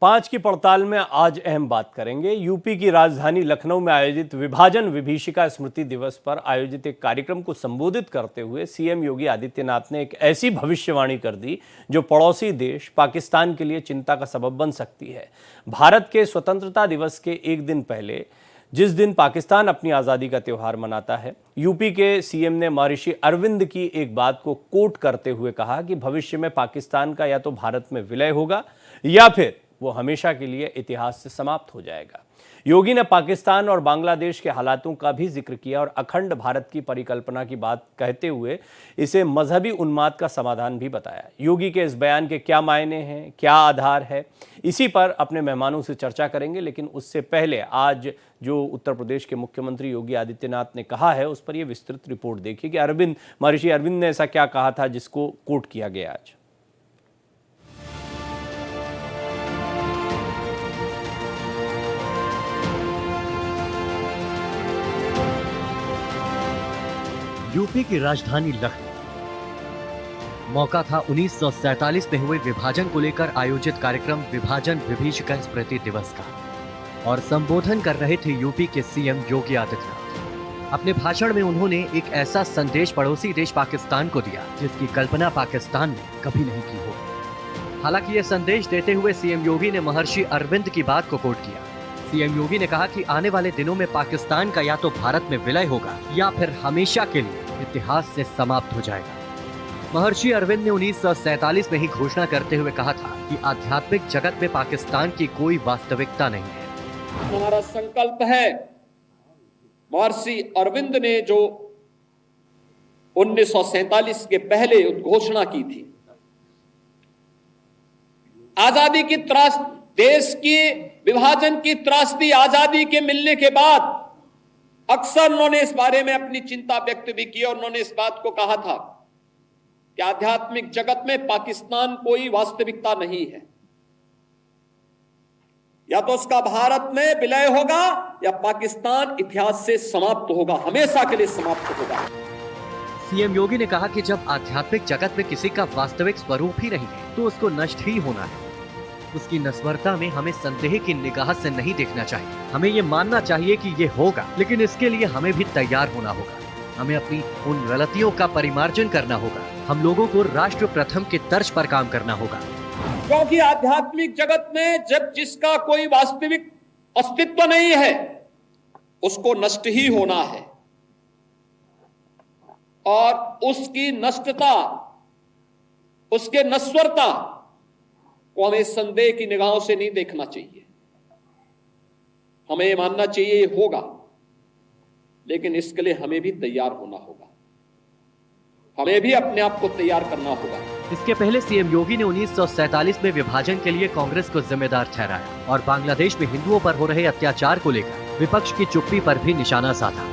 पांच की पड़ताल में आज अहम बात करेंगे। यूपी की राजधानी लखनऊ में आयोजित विभाजन विभीषिका स्मृति दिवस पर आयोजित एक कार्यक्रम को संबोधित करते हुए सीएम योगी आदित्यनाथ ने एक ऐसी भविष्यवाणी कर दी जो पड़ोसी देश पाकिस्तान के लिए चिंता का सबब बन सकती है। भारत के स्वतंत्रता दिवस के एक दिन पहले, जिस दिन पाकिस्तान अपनी आज़ादी का त्यौहार मनाता है, यूपी के सीएम ने महर्षि अरविंद की एक बात को कोट करते हुए कहा कि भविष्य में पाकिस्तान का या तो भारत में विलय होगा या फिर वो हमेशा के लिए इतिहास से समाप्त हो जाएगा। योगी ने पाकिस्तान और बांग्लादेश के हालातों का भी जिक्र किया और अखंड भारत की परिकल्पना की बात कहते हुए इसे मजहबी उन्माद का समाधान भी बताया। योगी के इस बयान के क्या मायने हैं, क्या आधार है, इसी पर अपने मेहमानों से चर्चा करेंगे। लेकिन उससे पहले आज जो उत्तर प्रदेश के मुख्यमंत्री योगी आदित्यनाथ ने कहा है, उस पर यह विस्तृत रिपोर्ट देखिए कि महर्षि अरविंद ने ऐसा क्या कहा था जिसको कोट किया गया आज। यूपी की राजधानी लखनऊ। मौका था 1947 में हुए विभाजन को लेकर आयोजित कार्यक्रम विभाजन विभीषिका स्मृति दिवस का, और संबोधन कर रहे थे यूपी के सीएम योगी आदित्यनाथ। अपने भाषण में उन्होंने एक ऐसा संदेश पड़ोसी देश पाकिस्तान को दिया जिसकी कल्पना पाकिस्तान ने कभी नहीं की हो। हालांकि यह संदेश देते हुए सीएम योगी ने महर्षि अरविंद की बात को कोट किया। सीएम योगी ने कहा कि आने वाले दिनों में पाकिस्तान का या तो भारत में विलय होगा या फिर हमेशा के लिए इतिहास से समाप्त हो जाएगा। महर्षि अरविंद ने 1947 में ही घोषणा करते हुए कहा था कि आध्यात्मिक जगत में पाकिस्तान की कोई वास्तविकता नहीं है। हमारा संकल्प है, महर्षि अरविंद ने जो 1947 के पहले उद्घोषणा की थी, आजादी की त्रासदी, देश की विभाजन की त्रासदी आजादी के मिलने के बाद अक्सर उन्होंने इस बारे में अपनी चिंता व्यक्त भी की और उन्होंने इस बात को कहा था कि आध्यात्मिक जगत में पाकिस्तान कोई वास्तविकता नहीं है, या तो उसका भारत में विलय होगा या पाकिस्तान इतिहास से समाप्त होगा, हमेशा के लिए समाप्त होगा। सीएम योगी ने कहा कि जब आध्यात्मिक जगत में किसी का वास्तविक स्वरूप ही नहीं है तो उसको नष्ट ही होना है। उसकी नश्वरता में हमें संदेह की निगाह से नहीं देखना चाहिए। हमें ये मानना चाहिए कि ये होगा, लेकिन इसके लिए हमें भी तैयार होना होगा। हमें अपनी उन गलतियों का परिमार्जन करना होगा। हम लोगों को राष्ट्र प्रथम के तर्ज पर काम करना होगा, क्योंकि आध्यात्मिक जगत में जब जिसका कोई वास्तविक अस्तित्व नहीं है उसको नष्ट ही होना है, और उसकी नष्टता, उसके नश्वरता को हमें संदेह की निगाहों से नहीं देखना चाहिए। हमें मानना चाहिए ये होगा, लेकिन इसके लिए हमें भी तैयार होना होगा, हमें भी अपने आप को तैयार करना होगा। इसके पहले सीएम योगी ने 1947 में विभाजन के लिए कांग्रेस को जिम्मेदार ठहराया और बांग्लादेश में हिंदुओं पर हो रहे अत्याचार को लेकर विपक्ष की चुप्पी पर भी निशाना साधा।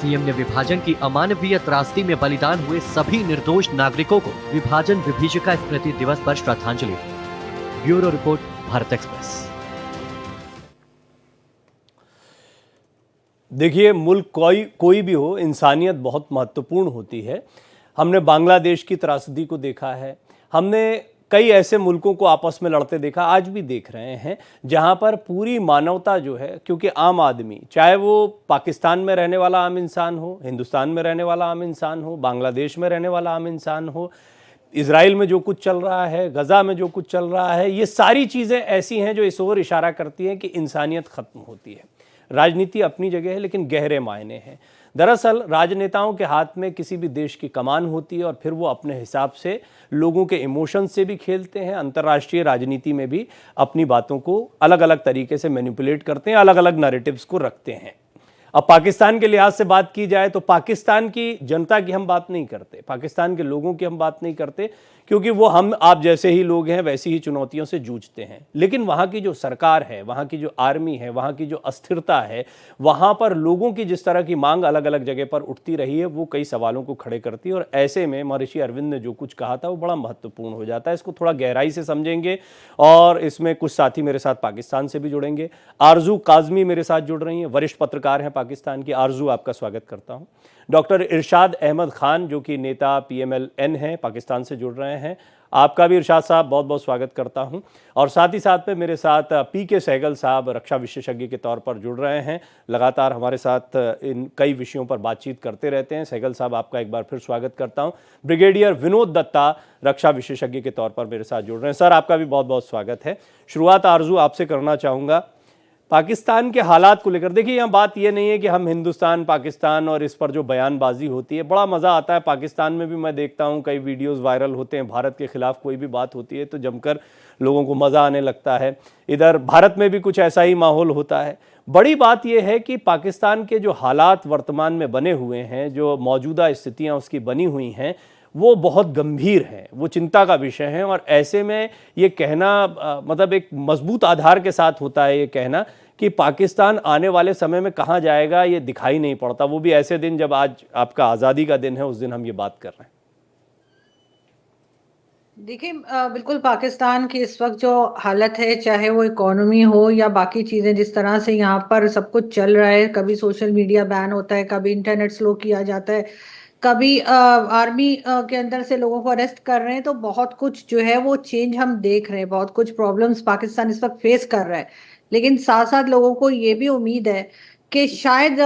सीएम ने विभाजन की अमानवीय त्रासदी में बलिदान हुए सभी निर्दोष नागरिकों को विभाजन विभीषिका स्मृति दिवस पर श्रद्धांजलि दी। Bureau report, Bharat Express. देखिए, मुल्क कोई भी हो, इंसानियत बहुत महत्वपूर्ण होती है। हमने बांग्लादेश की त्रासदी को देखा है, हमने कई ऐसे मुल्कों को आपस में लड़ते देखा, आज भी देख रहे हैं, जहां पर पूरी मानवता जो है, क्योंकि आम आदमी, चाहे वो पाकिस्तान में रहने वाला आम इंसान हो, हिंदुस्तान में रहने वाला आम इंसान हो, बांग्लादेश में रहने वाला आम इंसान हो, इजराइल में जो कुछ चल रहा है, गजा में जो कुछ चल रहा है, ये सारी चीज़ें ऐसी हैं जो इस ओर इशारा करती हैं कि इंसानियत ख़त्म होती है। राजनीति अपनी जगह है, लेकिन गहरे मायने हैं। दरअसल राजनेताओं के हाथ में किसी भी देश की कमान होती है और फिर वो अपने हिसाब से लोगों के इमोशन से भी खेलते हैं। अंतर्राष्ट्रीय राजनीति में भी अपनी बातों को अलग अलग तरीके से मैनिपुलेट करते हैं, अलग अलग नैरेटिव्स को रखते हैं। अब पाकिस्तान के लिहाज से बात की जाए तो पाकिस्तान की जनता की हम बात नहीं करते, पाकिस्तान के लोगों की हम बात नहीं करते, क्योंकि वो हम आप जैसे ही लोग हैं, वैसी ही चुनौतियों से जूझते हैं। लेकिन वहाँ की जो सरकार है, वहाँ की जो आर्मी है, वहाँ की जो अस्थिरता है, वहाँ पर लोगों की जिस तरह की मांग अलग अलग जगह पर उठती रही है, वो कई सवालों को खड़े करती है। और ऐसे में महर्षि अरविंद ने जो कुछ कहा था वो बड़ा महत्वपूर्ण हो जाता है। इसको थोड़ा गहराई से समझेंगे और इसमें कुछ साथी मेरे साथ पाकिस्तान से भी जुड़ेंगे। आरजू काजमी मेरे साथ जुड़ रही हैं, वरिष्ठ पत्रकार हैं पाकिस्तान की। आरजू, आपका स्वागत करता हूँ। डॉक्टर इरशाद अहमद खान जो कि नेता PMLN हैं, पाकिस्तान से जुड़ रहे हैं। आपका भी इरशाद साहब बहुत बहुत स्वागत करता हूं। और साथ ही साथ में मेरे साथ पीके सहगल साहब रक्षा विशेषज्ञ के तौर पर जुड़ रहे हैं, लगातार हमारे साथ इन कई विषयों पर बातचीत करते रहते हैं। सहगल साहब, आपका एक बार फिर स्वागत करता हूं। ब्रिगेडियर विनोद दत्ता रक्षा विशेषज्ञ के तौर पर मेरे साथ जुड़ रहे हैं। सर, आपका भी बहुत बहुत स्वागत है। शुरुआत आरजू आपसे करना चाहूँगा पाकिस्तान के हालात को लेकर। देखिए, यहाँ बात ये नहीं है कि हम हिंदुस्तान पाकिस्तान और इस पर जो बयानबाजी होती है, बड़ा मज़ा आता है। पाकिस्तान में भी मैं देखता हूँ कई वीडियोस वायरल होते हैं, भारत के खिलाफ कोई भी बात होती है तो जमकर लोगों को मज़ा आने लगता है। इधर भारत में भी कुछ ऐसा ही माहौल होता है। बड़ी बात यह है कि पाकिस्तान के जो हालात वर्तमान में बने हुए हैं, जो मौजूदा स्थितियाँ उसकी बनी हुई हैं, वो बहुत गंभीर हैं, वो चिंता का विषय है। और ऐसे में ये कहना मतलब एक मजबूत आधार के साथ होता है ये कहना कि पाकिस्तान आने वाले समय में कहाँ जाएगा ये दिखाई नहीं पड़ता, वो भी ऐसे दिन जब आज आपका आज़ादी का दिन है, उस दिन हम ये बात कर रहे हैं। देखिए, बिल्कुल पाकिस्तान की इस वक्त जो हालत है, चाहे वो इकोनॉमी हो या बाकी चीज़ें, जिस तरह से यहाँ पर सब कुछ चल रहा है, कभी सोशल मीडिया बैन होता है, कभी इंटरनेट स्लो किया जाता है, कभी आर्मी के अंदर से लोगों को अरेस्ट कर रहे हैं, तो बहुत कुछ जो है वो चेंज हम देख रहे हैं। बहुत कुछ प्रॉब्लम्स पाकिस्तान इस वक्त फेस कर रहा है, लेकिन साथ साथ लोगों को ये भी उम्मीद है कि शायद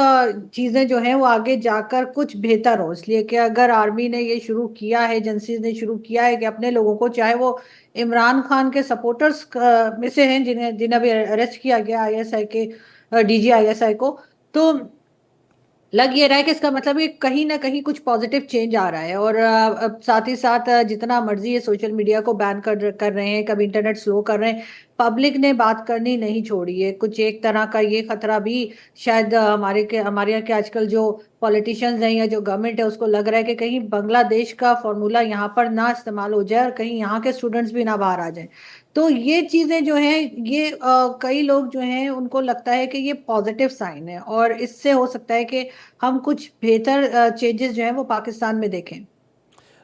चीज़ें जो हैं वो आगे जाकर कुछ बेहतर हो। इसलिए कि अगर आर्मी ने ये शुरू किया है, एजेंसीज ने शुरू किया है कि अपने लोगों को, चाहे वो इमरान खान के सपोर्टर्स में से हैं जिन्हें अभी अरेस्ट किया गया आईएसआई के डीजी आईएसआई को, तो लग ये रहा है कि इसका मतलब है कहीं ना कहीं कुछ पॉजिटिव चेंज आ रहा है। और अब साथ ही साथ जितना मर्जी ये सोशल मीडिया को बैन कर रहे हैं, कभी इंटरनेट स्लो कर रहे हैं, पब्लिक ने बात करनी नहीं छोड़ी है। कुछ एक तरह का ये खतरा भी शायद हमारे यहाँ के आजकल जो पॉलिटिशियंस हैं या जो गवर्नमेंट है उसको लग रहा है कि कहीं बांग्लादेश का फॉर्मूला यहाँ पर ना इस्तेमाल हो जाए और कहीं यहाँ के स्टूडेंट्स भी ना बाहर आ जाएं। तो ये चीज़ें जो हैं ये कई लोग जो हैं उनको लगता है कि ये पॉजिटिव साइन है और इससे हो सकता है कि हम कुछ बेहतर चेंजेस जो हैं वो पाकिस्तान में देखें।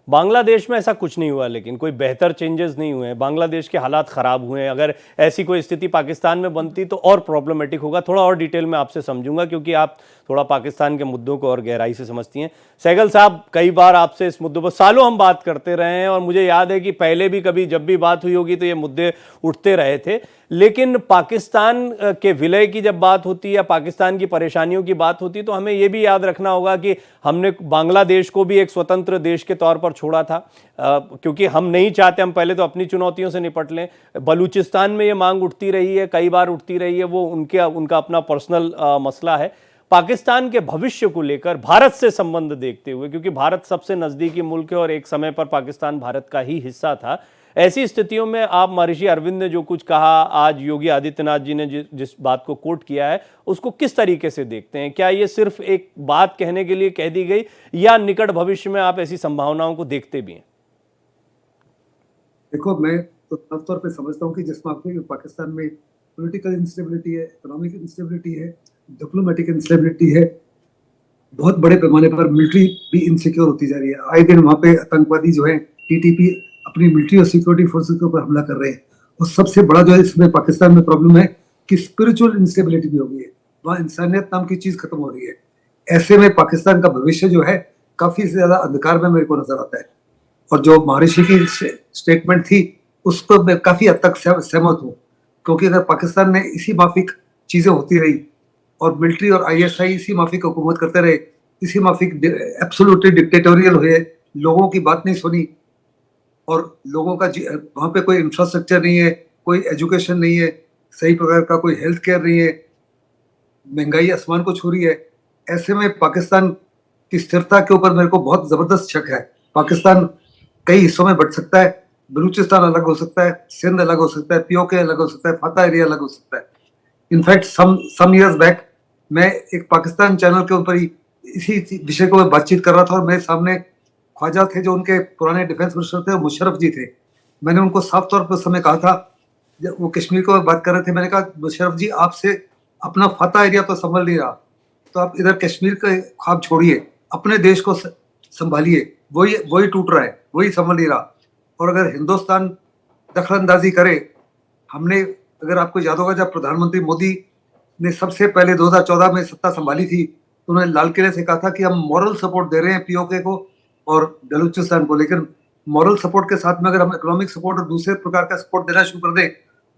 बांग्लादेश में ऐसा कुछ नहीं हुआ, लेकिन कोई बेहतर चेंजेस नहीं हुए हैं। बांग्लादेश के हालात ख़राब हुए हैं। अगर ऐसी कोई स्थिति पाकिस्तान में बनती तो और प्रॉब्लमेटिक होगा। थोड़ा और डिटेल में आपसे समझूंगा, क्योंकि आप थोड़ा पाकिस्तान के मुद्दों को और गहराई से समझती हैं। सहगल साहब, कई बार आपसे इस मुद्दों पर सालों हम बात करते रहे हैं और मुझे याद है कि पहले भी कभी जब भी बात हुई होगी तो ये मुद्दे उठते रहे थे। लेकिन पाकिस्तान के विलय की जब बात होती है या पाकिस्तान की परेशानियों की बात होती है तो हमें ये भी याद रखना होगा कि हमने बांग्लादेश को भी एक स्वतंत्र देश के तौर पर छोड़ा था, क्योंकि हम नहीं चाहते, हम पहले तो अपनी चुनौतियों से निपट लें। बलूचिस्तान में ये मांग उठती रही है, कई बार उठती रही है, वो उनका अपना पर्सनल मसला है। पाकिस्तान के भविष्य को लेकर भारत से संबंध देखते हुए, क्योंकि भारत सबसे नज़दीकी मुल्क है और एक समय पर पाकिस्तान भारत का ही हिस्सा था, ऐसी स्थितियों में आप महर्षि अरविंद ने जो कुछ कहा, आज योगी आदित्यनाथ जी ने जिस बात को कोट किया है, उसको किस तरीके से देखते हैं? क्या ये सिर्फ एक बात कहने के लिए कह दी गई या निकट भविष्य में आप ऐसी संभावनाओं को देखते भी हैं? देखो, मैं तो साफ तौर पे समझता हूँ कि जिसमें आपने पाकिस्तान में पॉलिटिकल इंस्टेबिलिटी है, इकोनॉमिक इंस्टेबिलिटी है, डिप्लोमेटिक इंस्टेबिलिटी है, बहुत बड़े पैमाने पर मिलिट्री भी इनसिक्योर होती जा रही है। आए दिन वहाँ पे आतंकवादी जो है टीटीपी अपनी मिलिट्री और सिक्योरिटी फोर्सेस के ऊपर हमला कर रहे हैं। और सबसे बड़ा जो है इसमें पाकिस्तान में प्रॉब्लम है कि स्पिरिचुअल इंस्टेबिलिटी भी हो गई है, वहाँ इंसानियत नाम की चीज खत्म हो रही है। ऐसे में पाकिस्तान का भविष्य जो है काफी ज्यादा अंधकार में मेरे को नजर आता है। और जो महर्षि की स्टेटमेंट थी उसको मैं काफी हद तक सहमत हूँ, क्योंकि अगर पाकिस्तान में इसी माफिक चीजें होती रही और मिलिट्री और आईएसआई इसी माफिक हुकूमत करते रहे, इसी माफिक एब्सोल्युटली डिक्टेटोरियल हुए, लोगों की बात नहीं सुनी और लोगों का वहाँ पे कोई इंफ्रास्ट्रक्चर नहीं है, कोई एजुकेशन नहीं है, सही प्रकार का कोई हेल्थ केयर नहीं है, महंगाई आसमान को छू रही है, ऐसे में पाकिस्तान की स्थिरता के ऊपर मेरे को बहुत जबरदस्त शक है। पाकिस्तान कई हिस्सों में बढ़ सकता है, बलूचिस्तान अलग हो सकता है, सिंध अलग हो सकता है, पीओके अलग हो सकता है, फाता एरिया अलग हो सकता है। इनफैक्ट सम इयर्स बैक मैं एक पाकिस्तान चैनल के ऊपर ही इसी विषय को बातचीत कर रहा था और मेरे सामने ख्वाजा थे जो उनके पुराने डिफेंस मिनिस्टर थे, मुशर्रफ जी थे। मैंने उनको साफ तौर पर उस समय कहा था, जब वो कश्मीर को बात कर रहे थे, मैंने कहा मुशर्रफ जी आपसे अपना फाता एरिया तो संभल नहीं रहा, तो आप इधर कश्मीर का ख्वाब छोड़िए, अपने देश को संभालिए, वही टूट रहा है, वही संभल नहीं रहा। और अगर हिंदुस्तान दखलंदाजी करे, हमने, अगर आपको याद होगा जब प्रधानमंत्री मोदी ने सबसे पहले 2014 में सत्ता संभाली थी तो उन्होंने लाल किले से कहा था कि हम मॉरल सपोर्ट दे रहे हैं पीओके को और बलूचिस्तान को, लेकिन मॉरल सपोर्ट के साथ में अगर हम इकोनॉमिक सपोर्ट और दूसरे प्रकार का सपोर्ट देना शुरू कर दें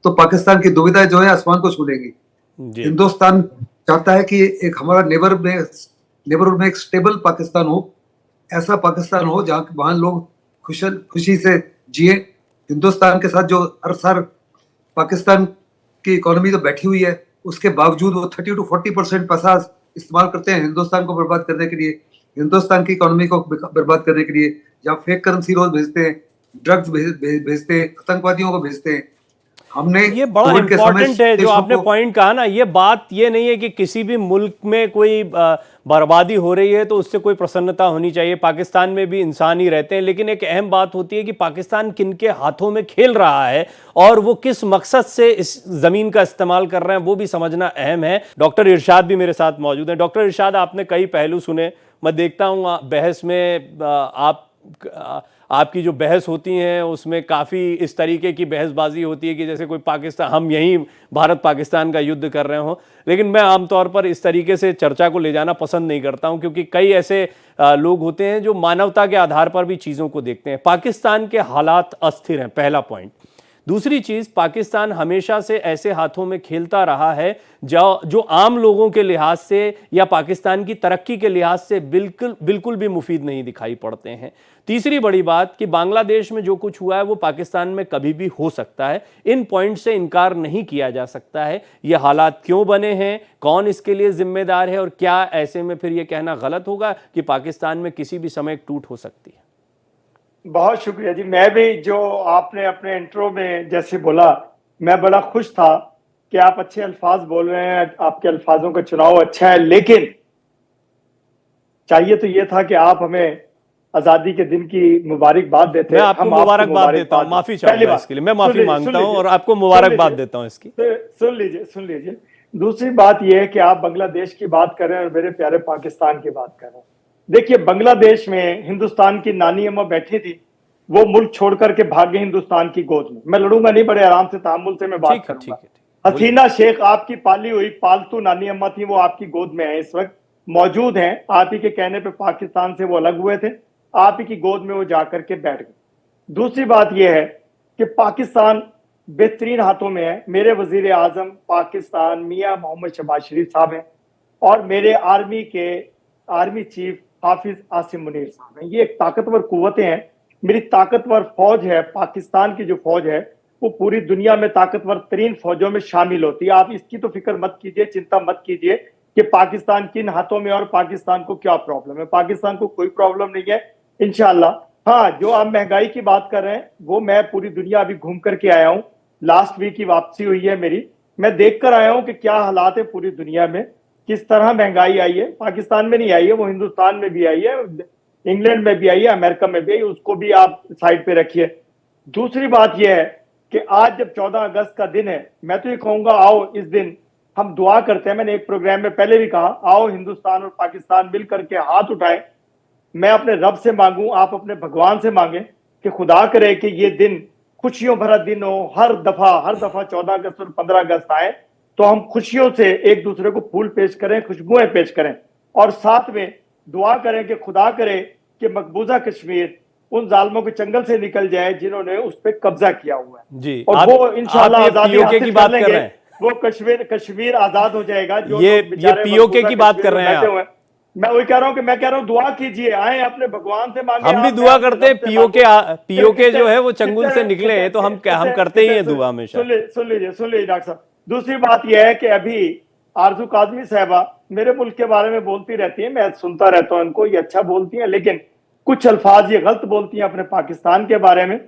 तो पाकिस्तान की दुविधा जो है आसमान को छू लेगी। जी हिंदुस्तान चाहता है कि एक हमारा नेबरहुड में एक स्टेबल पाकिस्तान हो, ऐसा पाकिस्तान हो जहाँ वहां लोग खुशी से जिए। हिंदुस्तान के साथ जो हर साल पाकिस्तान की इकोनॉमी तो बैठी हुई है, उसके बावजूद वो 30 to 40% पैसा इस्तेमाल करते हैं हिंदुस्तान को बर्बाद करने के लिए, हिंदुस्तान की इकोनॉमी को बर्बाद करने के लिए, जहाँ फेक करेंसी रोज भेजते हैं, ड्रग्स भेजते हैं, आतंकवादियों को भेजते हैं। हमने ये बड़ा कोविड के समय इंपॉर्टेंट है जो देशों आपने को- पॉइंट कहा ना। ये बात ये नहीं है कि किसी भी मुल्क में कोई बर्बादी हो रही है तो उससे कोई प्रसन्नता होनी चाहिए। पाकिस्तान में भी इंसान ही रहते हैं, लेकिन एक अहम बात होती है कि पाकिस्तान किनके हाथों में खेल रहा है और वो किस मकसद से इस जमीन का इस्तेमाल कर रहे हैं, वो भी समझना अहम है। डॉक्टर इरशाद भी मेरे साथ मौजूद हैं। डॉक्टर इरशाद, आपने कई पहलू सुने। मैं देखता हूँ बहस में आपकी जो बहस होती हैं उसमें काफ़ी इस तरीके की बहसबाजी होती है कि जैसे कोई पाकिस्तान, हम यहीं भारत पाकिस्तान का युद्ध कर रहे हों। लेकिन मैं आमतौर पर इस तरीके से चर्चा को ले जाना पसंद नहीं करता हूं, क्योंकि कई ऐसे लोग होते हैं जो मानवता के आधार पर भी चीज़ों को देखते हैं। पाकिस्तान के हालात अस्थिर हैं, पहला पॉइंट। दूसरी चीज़, पाकिस्तान हमेशा से ऐसे हाथों में खेलता रहा है जो आम लोगों के लिहाज से या पाकिस्तान की तरक्की के लिहाज से बिल्कुल भी मुफीद नहीं दिखाई पड़ते हैं। तीसरी बड़ी बात कि बांग्लादेश में जो कुछ हुआ है वो पाकिस्तान में कभी भी हो सकता है। इन पॉइंट से इनकार नहीं किया जा सकता है। ये हालात क्यों बने हैं, कौन इसके लिए जिम्मेदार है, और क्या ऐसे में फिर ये कहना गलत होगा कि पाकिस्तान में किसी भी समय एक टूट हो सकती है? बहुत शुक्रिया जी। मैं भी जो आपने अपने इंट्रो में जैसे बोला, मैं बड़ा खुश था कि आप अच्छे अल्फाज बोल रहे हैं, आपके अल्फाजों का चुनाव अच्छा है, लेकिन चाहिए तो ये था कि आप हमें आजादी के दिन की मुबारकबाद देते। मैं आपको मुबारकबाद देता हूं, माफी चाहूंगा इसके लिए, मैं माफी मांगता हूं और आपको मुबारकबाद देता हूं इसकी। सुन लीजिए। दूसरी बात यह है कि आप बांग्लादेश की बात कर रहे हैं और मेरे प्यारे पाकिस्तान की बात कर रहे हैं। देखिए, बांग्लादेश में हिंदुस्तान की नानी अम्मा बैठी थी, वो मुल्क छोड़ करके भागे हिंदुस्तान की गोद में। मैं लड़ूंगा नहीं, बड़े आराम से तहम्मुल से मैं बात करूंगा। हसीना शेख आपकी पाली हुई पालतू नानी अम्मा थी, वो आपकी गोद में है, इस वक्त मौजूद हैं। आप ही के कहने पे पाकिस्तान से वो अलग हुए थे, आप ही की गोद में वो जाकर के बैठ गए। दूसरी बात यह है कि पाकिस्तान बेहतरीन हाथों में है। मेरे वजीर आजम पाकिस्तान मियां मोहम्मद शहबाज शरीफ साहब हैं और मेरे आर्मी चीफ हाफिज आसिम मुनीर साहब हैं। ये एक ताकतवर कुव्वतें हैं। मेरी ताकतवर फौज है, पाकिस्तान की जो फौज है वो पूरी दुनिया में ताकतवर तरीन फौजों में शामिल होती है। आप इसकी तो फिक्र मत कीजिए, चिंता मत कीजिए कि पाकिस्तान किन हाथों में और पाकिस्तान को क्या प्रॉब्लम है। पाकिस्तान को कोई प्रॉब्लम नहीं है इंशाल्लाह। हाँ, जो आप महंगाई की बात कर रहे हैं वो मैं पूरी दुनिया अभी घूम करके आया हूँ। लास्ट वीक की वापसी हुई है मेरी, मैं देख कर आया हूँ कि क्या हालात है पूरी दुनिया में, किस तरह महंगाई आई है। पाकिस्तान में नहीं आई है, वो हिंदुस्तान में भी आई है, इंग्लैंड में भी आई है, अमेरिका में भी आई है, उसको भी आप साइड पे रखिए। दूसरी बात यह है कि आज जब 14 अगस्त का दिन है, मैं तो ये कहूंगा आओ इस दिन हम दुआ करते हैं। मैंने एक प्रोग्राम में पहले भी कहा, आओ हिंदुस्तान और पाकिस्तान मिल करके हाथ उठाएं। मैं अपने रब से मांगूं, आप अपने भगवान से मांगे कि खुदा करे कि ये दिन खुशियों भरा दिन हो। हर दफा 14 अगस्त और 15 अगस्त आए तो हम खुशियों से एक दूसरे को फूल पेश करें, खुशबुएं पेश करें और साथ में दुआ करें कि खुदा करे कि मकबूजा कश्मीर उन जालिमों के चंगल से निकल जाए जिन्होंने उस पर कब्जा किया हुआ है जी। और वो इंशाल्लाह आजादी की बात कर रहे हैं, वो कश्मीर आजाद हो जाएगा। जो ये पीओके की बात कर रहे हैं। मैं वही कह रहा हूँ कि मैं कह रहा हूँ दुआ कीजिए, आए अपने भगवान से मांगे। हम भी दुआ करते हैं, पीओके जो है वो चंगुल से निकले, तो हम करते ही हैं दुआ हमेशा। सुन लीजिए डॉक्टर साहब। दूसरी बात यह है कि अभी आरजू काजमी साहबा मेरे मुल्क के बारे में बोलती रहती है, मैं सुनता रहता हूँ इनको, ये अच्छा बोलती है, लेकिन कुछ अल्फाज ये गलत बोलती हैं अपने पाकिस्तान के बारे में,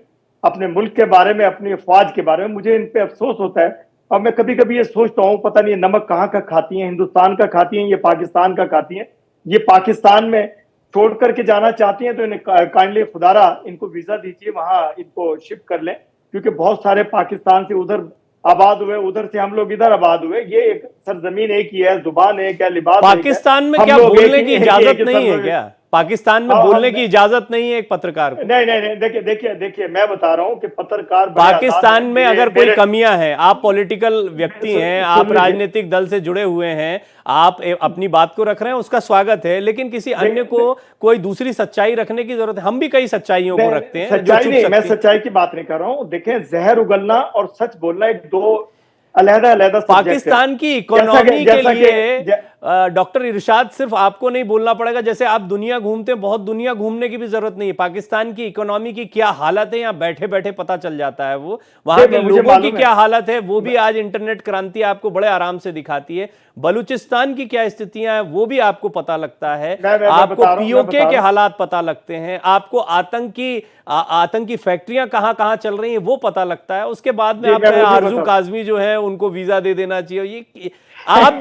अपने मुल्क के बारे में, अपनी अफवाज के बारे में। मुझे इन पे अफसोस होता है और मैं कभी कभी ये सोचता हूँ पता नहीं नमक कहाँ का खाती हैं, हिंदुस्तान का खाती हैं, ये पाकिस्तान का खाती हैं। ये पाकिस्तान में छोड़ करके जाना चाहती हैं तो इन्हें काइंडली खुदारा इनको वीजा दीजिए, वहां इनको शिफ्ट कर लें, क्योंकि बहुत सारे पाकिस्तान से उधर आबाद हुए, उधर से हम लोग इधर आबाद हुए। ये एक सरजमीन एक ही है, जुबान एक है, लिबास पाकिस्तान में क्या बोलने की इजाजत नहीं है क्या? पाकिस्तान में बोलने की इजाजत नहीं है एक पत्रकार को। नहीं नहीं नहीं, देखिए मैं बता रहा हूं कि पत्रकार बड़े आजाद पाकिस्तान हैं। में अगर कोई मेरे- कमियां हैं, आप पॉलिटिकल व्यक्ति हैं, आप सुन लीजिए। राजनीतिक दल से जुड़े हुए हैं, आप अपनी बात को रख रहे हैं, उसका स्वागत है, लेकिन किसी अन्य को कोई दूसरी सच्चाई रखने की जरूरत है। हम भी कई सच्चाइयों को रखते हैं जो सच्चाई छुप नहीं, मैं सकती है। सच्चाई की बात नहीं कर रहा हूं। देखें, जहर उगलना और सच बोलना एक दो अलग-अलग पाकिस्तान की इकोनॉमी के लिए डॉक्टर इरशाद सिर्फ आपको नहीं बोलना पड़ेगा, जैसे आप दुनिया घूमते हैं, बहुत दुनिया घूमने की भी जरूरत नहीं है। पाकिस्तान की इकोनॉमी की क्या हालत है यहाँ बैठे बैठे पता चल जाता है। वो वहां के मुझे लोगों की मालूम है। क्या हालत है वो भी आज इंटरनेट क्रांति आपको बड़े आराम से दिखाती है। बलूचिस्तान की क्या स्थितियां हैं वो भी आपको पता लगता है। मैं आपको बता रहा हूं, मैं पीओके बता के रहा हूं। हालात पता लगते हैं, आपको आतंकी फैक्ट्रियां कहां कहां चल रही हैं वो पता लगता है। उसके बाद में जी, आपने मैं वो भी आरजू बता- काजमी जो है उनको वीजा दे देना चाहिए। ये आप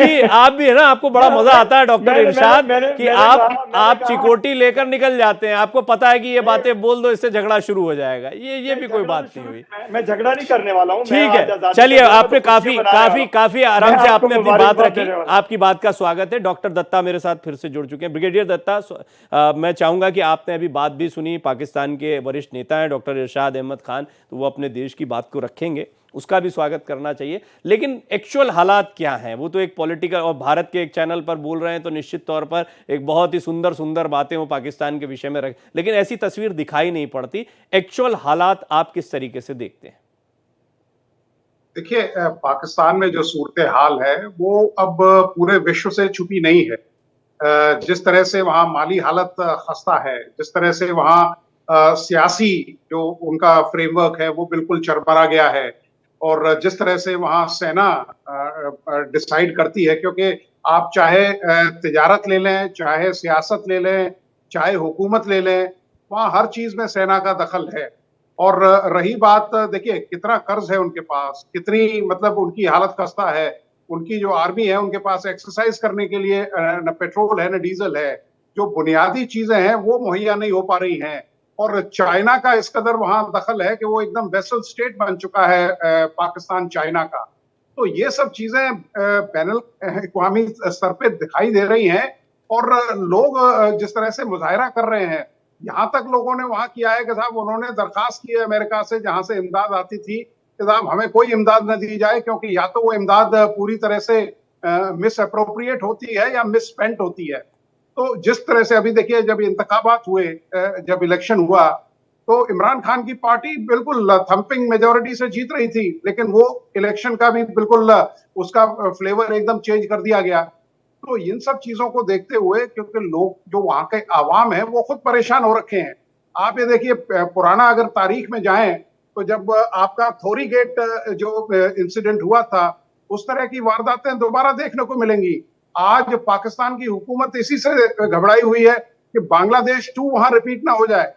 भी है ना, आपको बड़ा मजा आता है डॉक्टर इरशाद कि आप चिकोटी लेकर निकल जाते हैं। आपको पता है कि ये बातें बोल दो, इससे झगड़ा शुरू हो जाएगा। ये भी कोई बात नहीं हुई। मैं झगड़ा नहीं करने वाला हूं। ठीक है, चलिए, आपने काफी आराम से आपने अपनी बात रखी। आपकी बात का स्वागत है। डॉक्टर दत्ता मेरे साथ फिर से जुड़ चुके हैं। ब्रिगेडियर दत्ता, मैं चाहूंगा कि आपने अभी बात भी सुनी, पाकिस्तान के वरिष्ठ नेता हैं डॉक्टर इरशाद अहमद खान, तो वो अपने देश की बात को रखेंगे, उसका भी स्वागत करना चाहिए। लेकिन एक्चुअल हालात क्या हैं वो तो एक पॉलिटिकल, और भारत के एक चैनल पर बोल रहे हैं तो निश्चित तौर पर एक बहुत ही सुंदर बातें वो पाकिस्तान के विषय में रख, लेकिन ऐसी तस्वीर दिखाई नहीं पड़ती। एक्चुअल हालात आप किस तरीके से देखते हैं? देखिए, पाकिस्तान में जो सूरत हाल है वो अब पूरे विश्व से छुपी नहीं है। जिस तरह से वहाँ माली हालत खस्ता है, जिस तरह से वहाँ सियासी जो उनका फ्रेमवर्क है वो बिल्कुल चरमरा गया है, और जिस तरह से वहाँ सेना डिसाइड करती है, क्योंकि आप चाहे तिजारत ले लें, चाहे सियासत ले लें, चाहे हुकूमत ले लें, वहाँ हर चीज में सेना का दखल है। और रही बात, देखिए कितना कर्ज है उनके पास, कितनी मतलब उनकी हालत खस्ता है। उनकी जो आर्मी है उनके पास एक्सरसाइज करने के लिए न पेट्रोल है न डीजल है, जो बुनियादी चीजें हैं वो मुहैया नहीं हो पा रही हैं। और चाइना का इस कदर वहां दखल है कि वो एकदम वेसल स्टेट बन चुका है पाकिस्तान चाइना का। तो ये सब चीजें पैनल अक़वामी स्तर पे दिखाई दे रही हैं, और लोग जिस तरह से मुजाहरा कर रहे हैं, यहाँ तक लोगों ने वहां किया है कि साहब उन्होंने दरखास्त की है अमेरिका से, जहां से इमदाद आती थी, कि साहब हमें कोई इमदाद न दी जाए, क्योंकि या तो वो इमदाद पूरी तरह से मिस अप्रोप्रिएट होती है या मिस स्पेंट होती है। तो जिस तरह से अभी देखिए, जब इंतखाबात हुए, जब इलेक्शन हुआ, तो इमरान खान की पार्टी बिल्कुल थंपिंग मेजोरिटी से जीत रही थी, लेकिन वो इलेक्शन का भी बिल्कुल उसका फ्लेवर एकदम चेंज कर दिया गया। तो इन सब चीजों को देखते हुए, क्योंकि लोग जो वहां के आवाम है वो खुद परेशान हो रखे हैं। आप ये देखिए, पुराना अगर तारीख में जाएं तो जब आपका थोरी गेट जो इंसिडेंट हुआ था, उस तरह की वारदातें दोबारा देखने को मिलेंगी। आज पाकिस्तान की हुकूमत इसी से घबराई हुई है कि बांग्लादेश 2 वहां रिपीट ना हो जाए,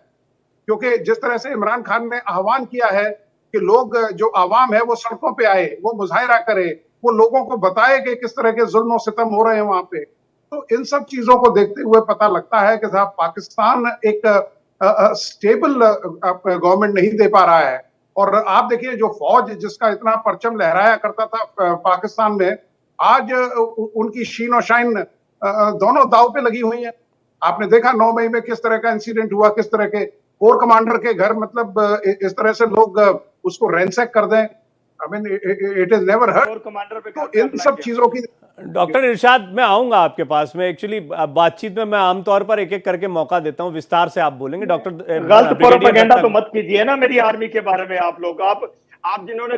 क्योंकि जिस तरह से इमरान खान ने आह्वान किया है कि लोग, जो आवाम है वो सड़कों पे आए, वो मुजाहिरा करे, वो लोगों को बताए कि किस तरह के जुल्म और सितम हो रहे हैं वहां पे। तो इन सब चीजों को देखते हुए पता लगता है कि साहब पाकिस्तान एक स्टेबल गवर्नमेंट नहीं दे पा रहा है। और आप देखिए, जो फौज जिसका इतना परचम लहराया करता था पाकिस्तान में, आज उनकी शीन और शाइन दोनों दाव पे लगी हुई है। आपने देखा 9 मई में किस तरह का इंसिडेंट हुआ, किस तरह के कोर कमांडर के घर, मतलब इस तरह से लोग उसको रैंसैक कर दें। I mean it is never heard. तो इन सब चीजों की, डॉक्टर इरशाद, मैं आऊंगा आपके पास में। एक्चुअली बातचीत में मैं आमतौर पर एक एक करके मौका देता हूं, विस्तार से आप बोलेंगे। डॉक्टर, गलत प्रोपेगेंडा तो मत कीजिए ना मेरी आर्मी के बारे में। आप लोग, आप जिन्होंने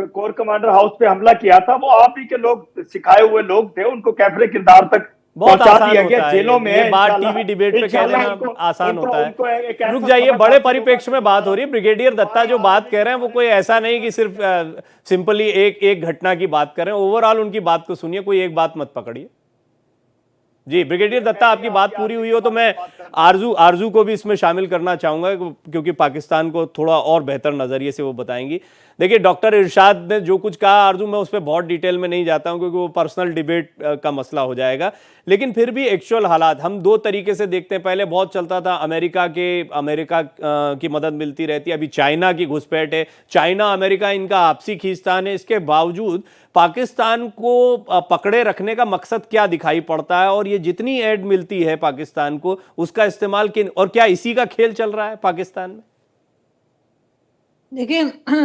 कोर कमांडर हाउस पे हमला किया था, वो आप ही के लोग, सिखाए हुए लोग थे। उनको कैफरे किरदार तक बहुत आसान दिया होता गया, है जेलों में। ये बात टीवी डिबेट पे कह देना आसान होता है। रुक जाइए, बड़े परिप्रेक्ष्य में बात हो रही है। ब्रिगेडियर दत्ता जो बात कह रहे हैं वो कोई ऐसा नहीं कि सिर्फ सिंपली एक घटना की बात कर रहे हैं। ओवरऑल उनकी बात को सुनिए, कोई एक बात मत पकड़िए। जी ब्रिगेडियर दत्ता, आपकी बात पूरी हुई हो तो मैं आरजू को भी इसमें शामिल करना चाहूंगा, क्योंकि पाकिस्तान को थोड़ा और बेहतर नजरिए से वो बताएंगी। देखिए, डॉक्टर इरशाद ने जो कुछ कहा, आरजू, मैं उस पर बहुत डिटेल में नहीं जाता हूं क्योंकि वो पर्सनल डिबेट का मसला हो जाएगा। लेकिन फिर भी एक्चुअल हालात हम 2 तरीके से देखते हैं। पहले बहुत चलता था अमेरिका की मदद मिलती रहती है, अभी चाइना की घुसपैठ है, चाइना अमेरिका इनका आपसी खींचतान है। इसके बावजूद पाकिस्तान को पकड़े रखने का मकसद क्या दिखाई पड़ता है, और ये जितनी एड मिलती है पाकिस्तान को, उसका इस्तेमाल किन, और क्या इसी का खेल चल रहा है पाकिस्तान में? देखिए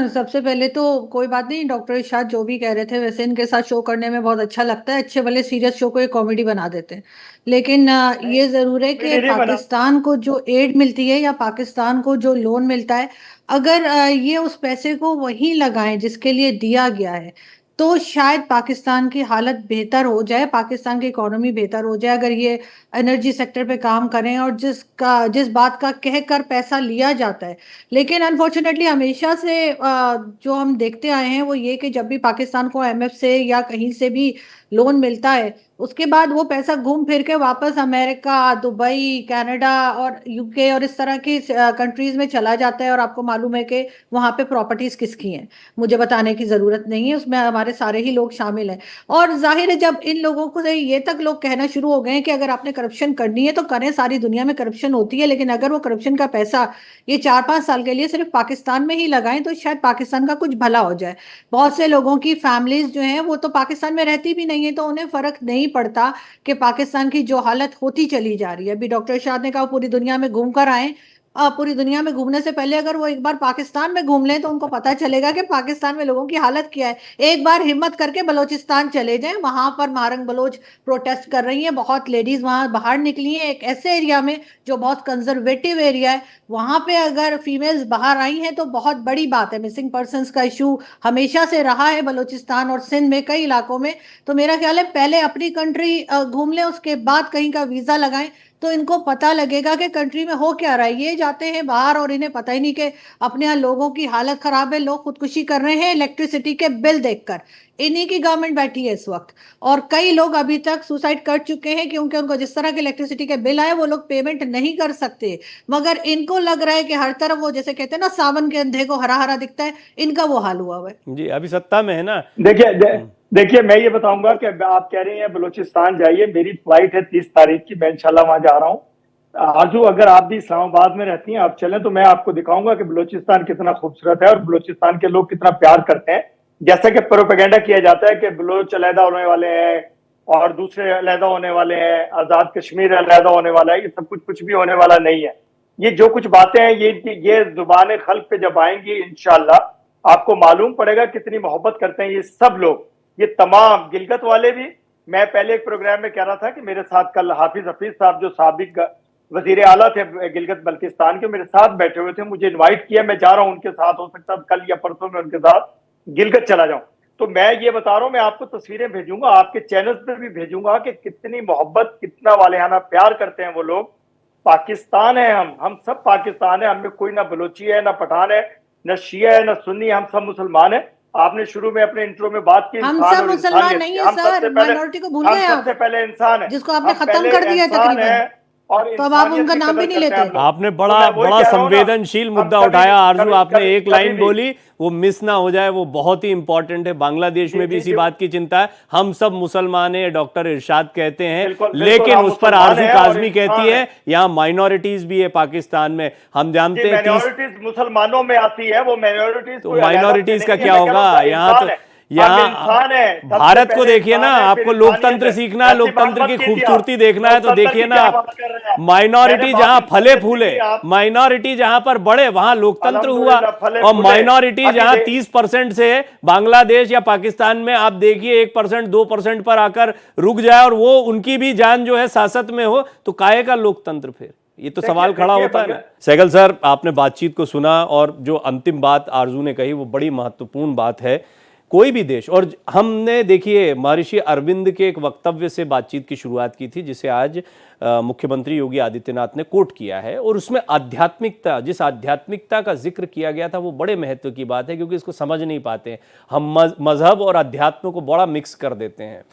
सबसे पहले तो कोई बात नहीं, डॉक्टर इरशाद जो भी कह रहे थे वैसे इनके साथ शो करने में बहुत अच्छा लगता है, अच्छे भले सीरियस शो को एक कॉमेडी बना देते हैं। लेकिन ये जरूर है कि पाकिस्तान को जो एड मिलती है या पाकिस्तान को जो लोन मिलता है, अगर ये उस पैसे को वहीं लगाएं जिसके लिए दिया गया है, तो शायद पाकिस्तान की हालत बेहतर हो जाए, पाकिस्तान की इकोनॉमी बेहतर हो जाए अगर ये एनर्जी सेक्टर पे काम करें। और जिस बात का कह कर पैसा लिया जाता है, लेकिन अनफॉर्चुनेटली हमेशा से जो हम देखते आए हैं वो ये कि जब भी पाकिस्तान को IMF से या कहीं से भी लोन मिलता है, उसके बाद वो पैसा घूम फिर के वापस अमेरिका, दुबई, कनाडा और UK और इस तरह की कंट्रीज में चला जाता है। और आपको मालूम है कि वहाँ पे प्रॉपर्टीज किसकी हैं, मुझे बताने की जरूरत नहीं है, उसमें हमारे सारे ही लोग शामिल हैं। और जाहिर है जब इन लोगों को से ये तक लोग कहना शुरू हो गए हैं कि अगर आपने करप्शन करनी है तो करें, सारी दुनिया में करप्शन होती है, लेकिन अगर वो करप्शन का पैसा ये 4-5 साल के लिए सिर्फ पाकिस्तान में ही लगाएं तो शायद पाकिस्तान का कुछ भला हो जाए। बहुत से लोगों की फैमिलीज जो हैं वो तो पाकिस्तान में रहती भी नहीं है, तो उन्हें फर्क नहीं पड़ता कि पाकिस्तान की जो हालत होती चली जा रही है। अभी डॉक्टर इरशाद ने कहा पूरी दुनिया में घूम कर आए, पूरी दुनिया में घूमने से पहले अगर वो एक बार पाकिस्तान में घूम लें तो उनको पता चलेगा कि पाकिस्तान में लोगों की हालत क्या है। एक बार हिम्मत करके बलोचिस्तान चले जाएं, वहां पर मारंग बलोच प्रोटेस्ट कर रही हैं, बहुत लेडीज वहां बाहर निकली हैं, एक ऐसे एरिया में जो बहुत कंजर्वेटिव एरिया है, वहां पे अगर फीमेल्स बाहर आई हैं तो बहुत बड़ी बात है। मिसिंग पर्सनस का इशू हमेशा से रहा है बलोचिस्तान और सिंध में कई इलाकों में, तो मेरा ख्याल है पहले अपनी कंट्री घूम लें, उसके बाद कहीं का वीजा लगाएं, तो इनको पता लगेगा कि कंट्री में हो क्या रहा है। ये जाते हैं बाहर और इन्हें पता ही नहीं कि अपने यहाँ लोगों की हालत खराब है, लोग खुदकुशी कर रहे हैं इलेक्ट्रिसिटी के बिल देखकर। इन्हीं की गवर्नमेंट बैठी है इस वक्त, और कई लोग अभी तक सुसाइड कर चुके हैं क्योंकि उनको जिस तरह के इलेक्ट्रिसिटी के बिल आए वो लोग पेमेंट नहीं कर सकते। मगर इनको लग रहा है कि हर तरफ वो जैसे कहते हैं ना सावन के अंधे को हरा हरा दिखता है, इनका वो हाल हुआ है। जी अभी सत्ता में है ना। देखिए मैं ये बताऊंगा कि आप कह रही हैं बलूचिस्तान जाइए, मेरी फ्लाइट है 30 तारीख की, मैं इंशाल्लाह वहां जा रहा हूँ। आजू अगर आप भी इस्लामाबाद में रहती हैं, आप चलें तो मैं आपको दिखाऊंगा कि बलूचिस्तान कितना खूबसूरत है और बलूचिस्तान के लोग कितना प्यार करते हैं। जैसा कि प्रोपेगेंडा किया जाता है कि बलोच अलहदा होने वाले हैं और दूसरे अलहदा होने वाले हैं, आजाद कश्मीर अलहदा होने वाला है, ये सब कुछ भी होने वाला नहीं है। ये जो कुछ बातें हैं ये जुबान खल्क पे जब आएंगी इंशाल्लाह आपको मालूम पड़ेगा कितनी मोहब्बत करते हैं ये सब लोग, ये तमाम गिलगित वाले भी। मैं पहले एक प्रोग्राम में कह रहा था कि मेरे साथ कल हाफिज हफीज साहब जो साबिक वजीर आला थे गिलगित बल्तिस्तान के, मेरे साथ बैठे हुए थे, मुझे इनवाइट किया, मैं जा रहा हूं उनके साथ, हो सकता है कल या परसों में उनके साथ गिलगित चला जाऊं। तो मैं ये बता रहा हूं, मैं आपको तस्वीरें भेजूंगा, आपके चैनल पर भी भेजूंगा कि कितनी मोहब्बत, कितना वालेहाना प्यार करते हैं वो लोग। पाकिस्तान है, हम सब पाकिस्तान है, हमें कोई ना बलोची है, ना पठान है, ना शिया है, ना सुन्नी, हम सब मुसलमान है। आपने शुरू में अपने इंट्रो में बात की, हम सब मुसलमान नहीं है सर, माइनॉरिटी को भूल गए आप, सबसे पहले इंसान है जिसको आपने खत्म कर दिया तकरीबन, तो अब आप उनका नाम भी नहीं लेते। आपने बड़ा संवेदनशील मुद्दा उठाया आरजू, आपने एक लाइन बोली वो मिस ना हो जाए, वो बहुत ही इंपॉर्टेंट है। बांग्लादेश में भी इसी बात की चिंता है, हम सब मुसलमान हैं डॉक्टर इरशाद कहते हैं, लेकिन उस पर आरजू काजमी कहती है यहाँ माइनॉरिटीज भी है पाकिस्तान में। हम जानते हैं माइनॉरिटीज मुसलमानों में आती है, वो माइनॉरिटीज, तो माइनॉरिटीज का क्या होगा? यहाँ भारत को देखिए ना, आपको लोकतंत्र सीखना है, लोकतंत्र की खूबसूरती देखना है तो देखिए ना आप, माइनॉरिटी जहां फले फूले, माइनॉरिटी जहां पर बढ़े वहां लोकतंत्र हुआ, और माइनॉरिटी जहां 30% से बांग्लादेश या पाकिस्तान में आप देखिए 1%, 2% पर आकर रुक जाए और वो उनकी भी जान जो है सासत में हो, तो काहे का लोकतंत्र? फिर ये तो सवाल खड़ा होता है ना। सहगल सर, आपने बातचीत को सुना और जो अंतिम बात आरजू ने कही वो बड़ी महत्वपूर्ण बात है। कोई भी देश, और हमने देखिए महर्षि अरविंद के एक वक्तव्य से बातचीत की शुरुआत की थी जिसे आज मुख्यमंत्री योगी आदित्यनाथ ने कोट किया है, और उसमें आध्यात्मिकता, जिस आध्यात्मिकता का जिक्र किया गया था वो बड़े महत्व की बात है, क्योंकि इसको समझ नहीं पाते हैं हम। मजहब और अध्यात्म को बड़ा मिक्स कर देते हैं।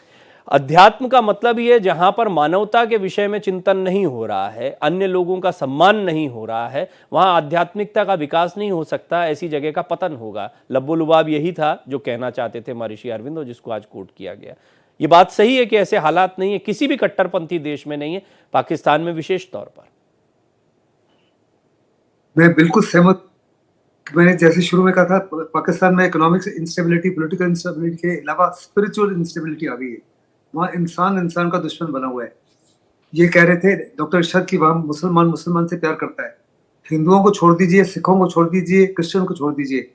अध्यात्म का मतलब ये जहां पर मानवता के विषय में चिंतन नहीं हो रहा है, अन्य लोगों का सम्मान नहीं हो रहा है, वहां आध्यात्मिकता का विकास नहीं हो सकता, ऐसी जगह का पतन होगा। लब्बो लुबाब यही था जो कहना चाहते थे महर्षि अरविंद, और जिसको आज कोट किया गया। ये बात सही है कि ऐसे हालात नहीं है, किसी भी कट्टरपंथी देश में नहीं है, पाकिस्तान में विशेष तौर पर। मैं बिल्कुल सहमत। मैंने जैसे शुरू में कहा था, पाकिस्तान में इकोनॉमिक इंस्टेबिलिटी, पॉलिटिकल इंस्टेबिलिटी के अलावा स्पिरिचुअल इंस्टेबिलिटी आ गई है। वहाँ इंसान का दुश्मन बना हुआ है। ये कह रहे थे डॉक्टर इरशाद की वहां मुसलमान मुसलमान से प्यार करता है। हिंदुओं को छोड़ दीजिए, सिखों को छोड़ दीजिए, क्रिश्चियन को छोड़ दीजिए,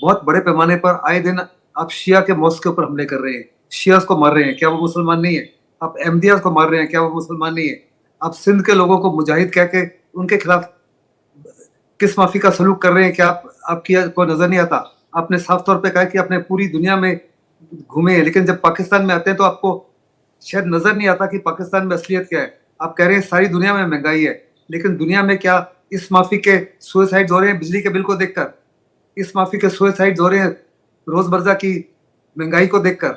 बहुत बड़े पैमाने पर आए दिन आप शिया के मॉस्क के ऊपर हमले कर रहे हैं, शियास को मार रहे हैं, क्या वो मुसलमान नहीं है? आप अहमदियास को मार रहे हैं, क्या वो मुसलमान नहीं है? आप सिंध के लोगों को मुजाहिद कह के उनके खिलाफ किस माफी का सलूक कर रहे हैं, क्या आपकी को नजर नहीं आता? आपने साफ तौर पे कहा कि आपने पूरी दुनिया में घूमे हैं, लेकिन जब पाकिस्तान में आते हैं तो आपको शायद नजर नहीं आता कि पाकिस्तान में असलियत क्या है। आप कह रहे हैं सारी दुनिया में महंगाई है, लेकिन दुनिया में क्या इस माफी के सुसाइड हो रहे हैं बिजली के बिल को देखकर? इस माफी के सुसाइड हो रहे हैं रोजमर्रा की महंगाई को देखकर?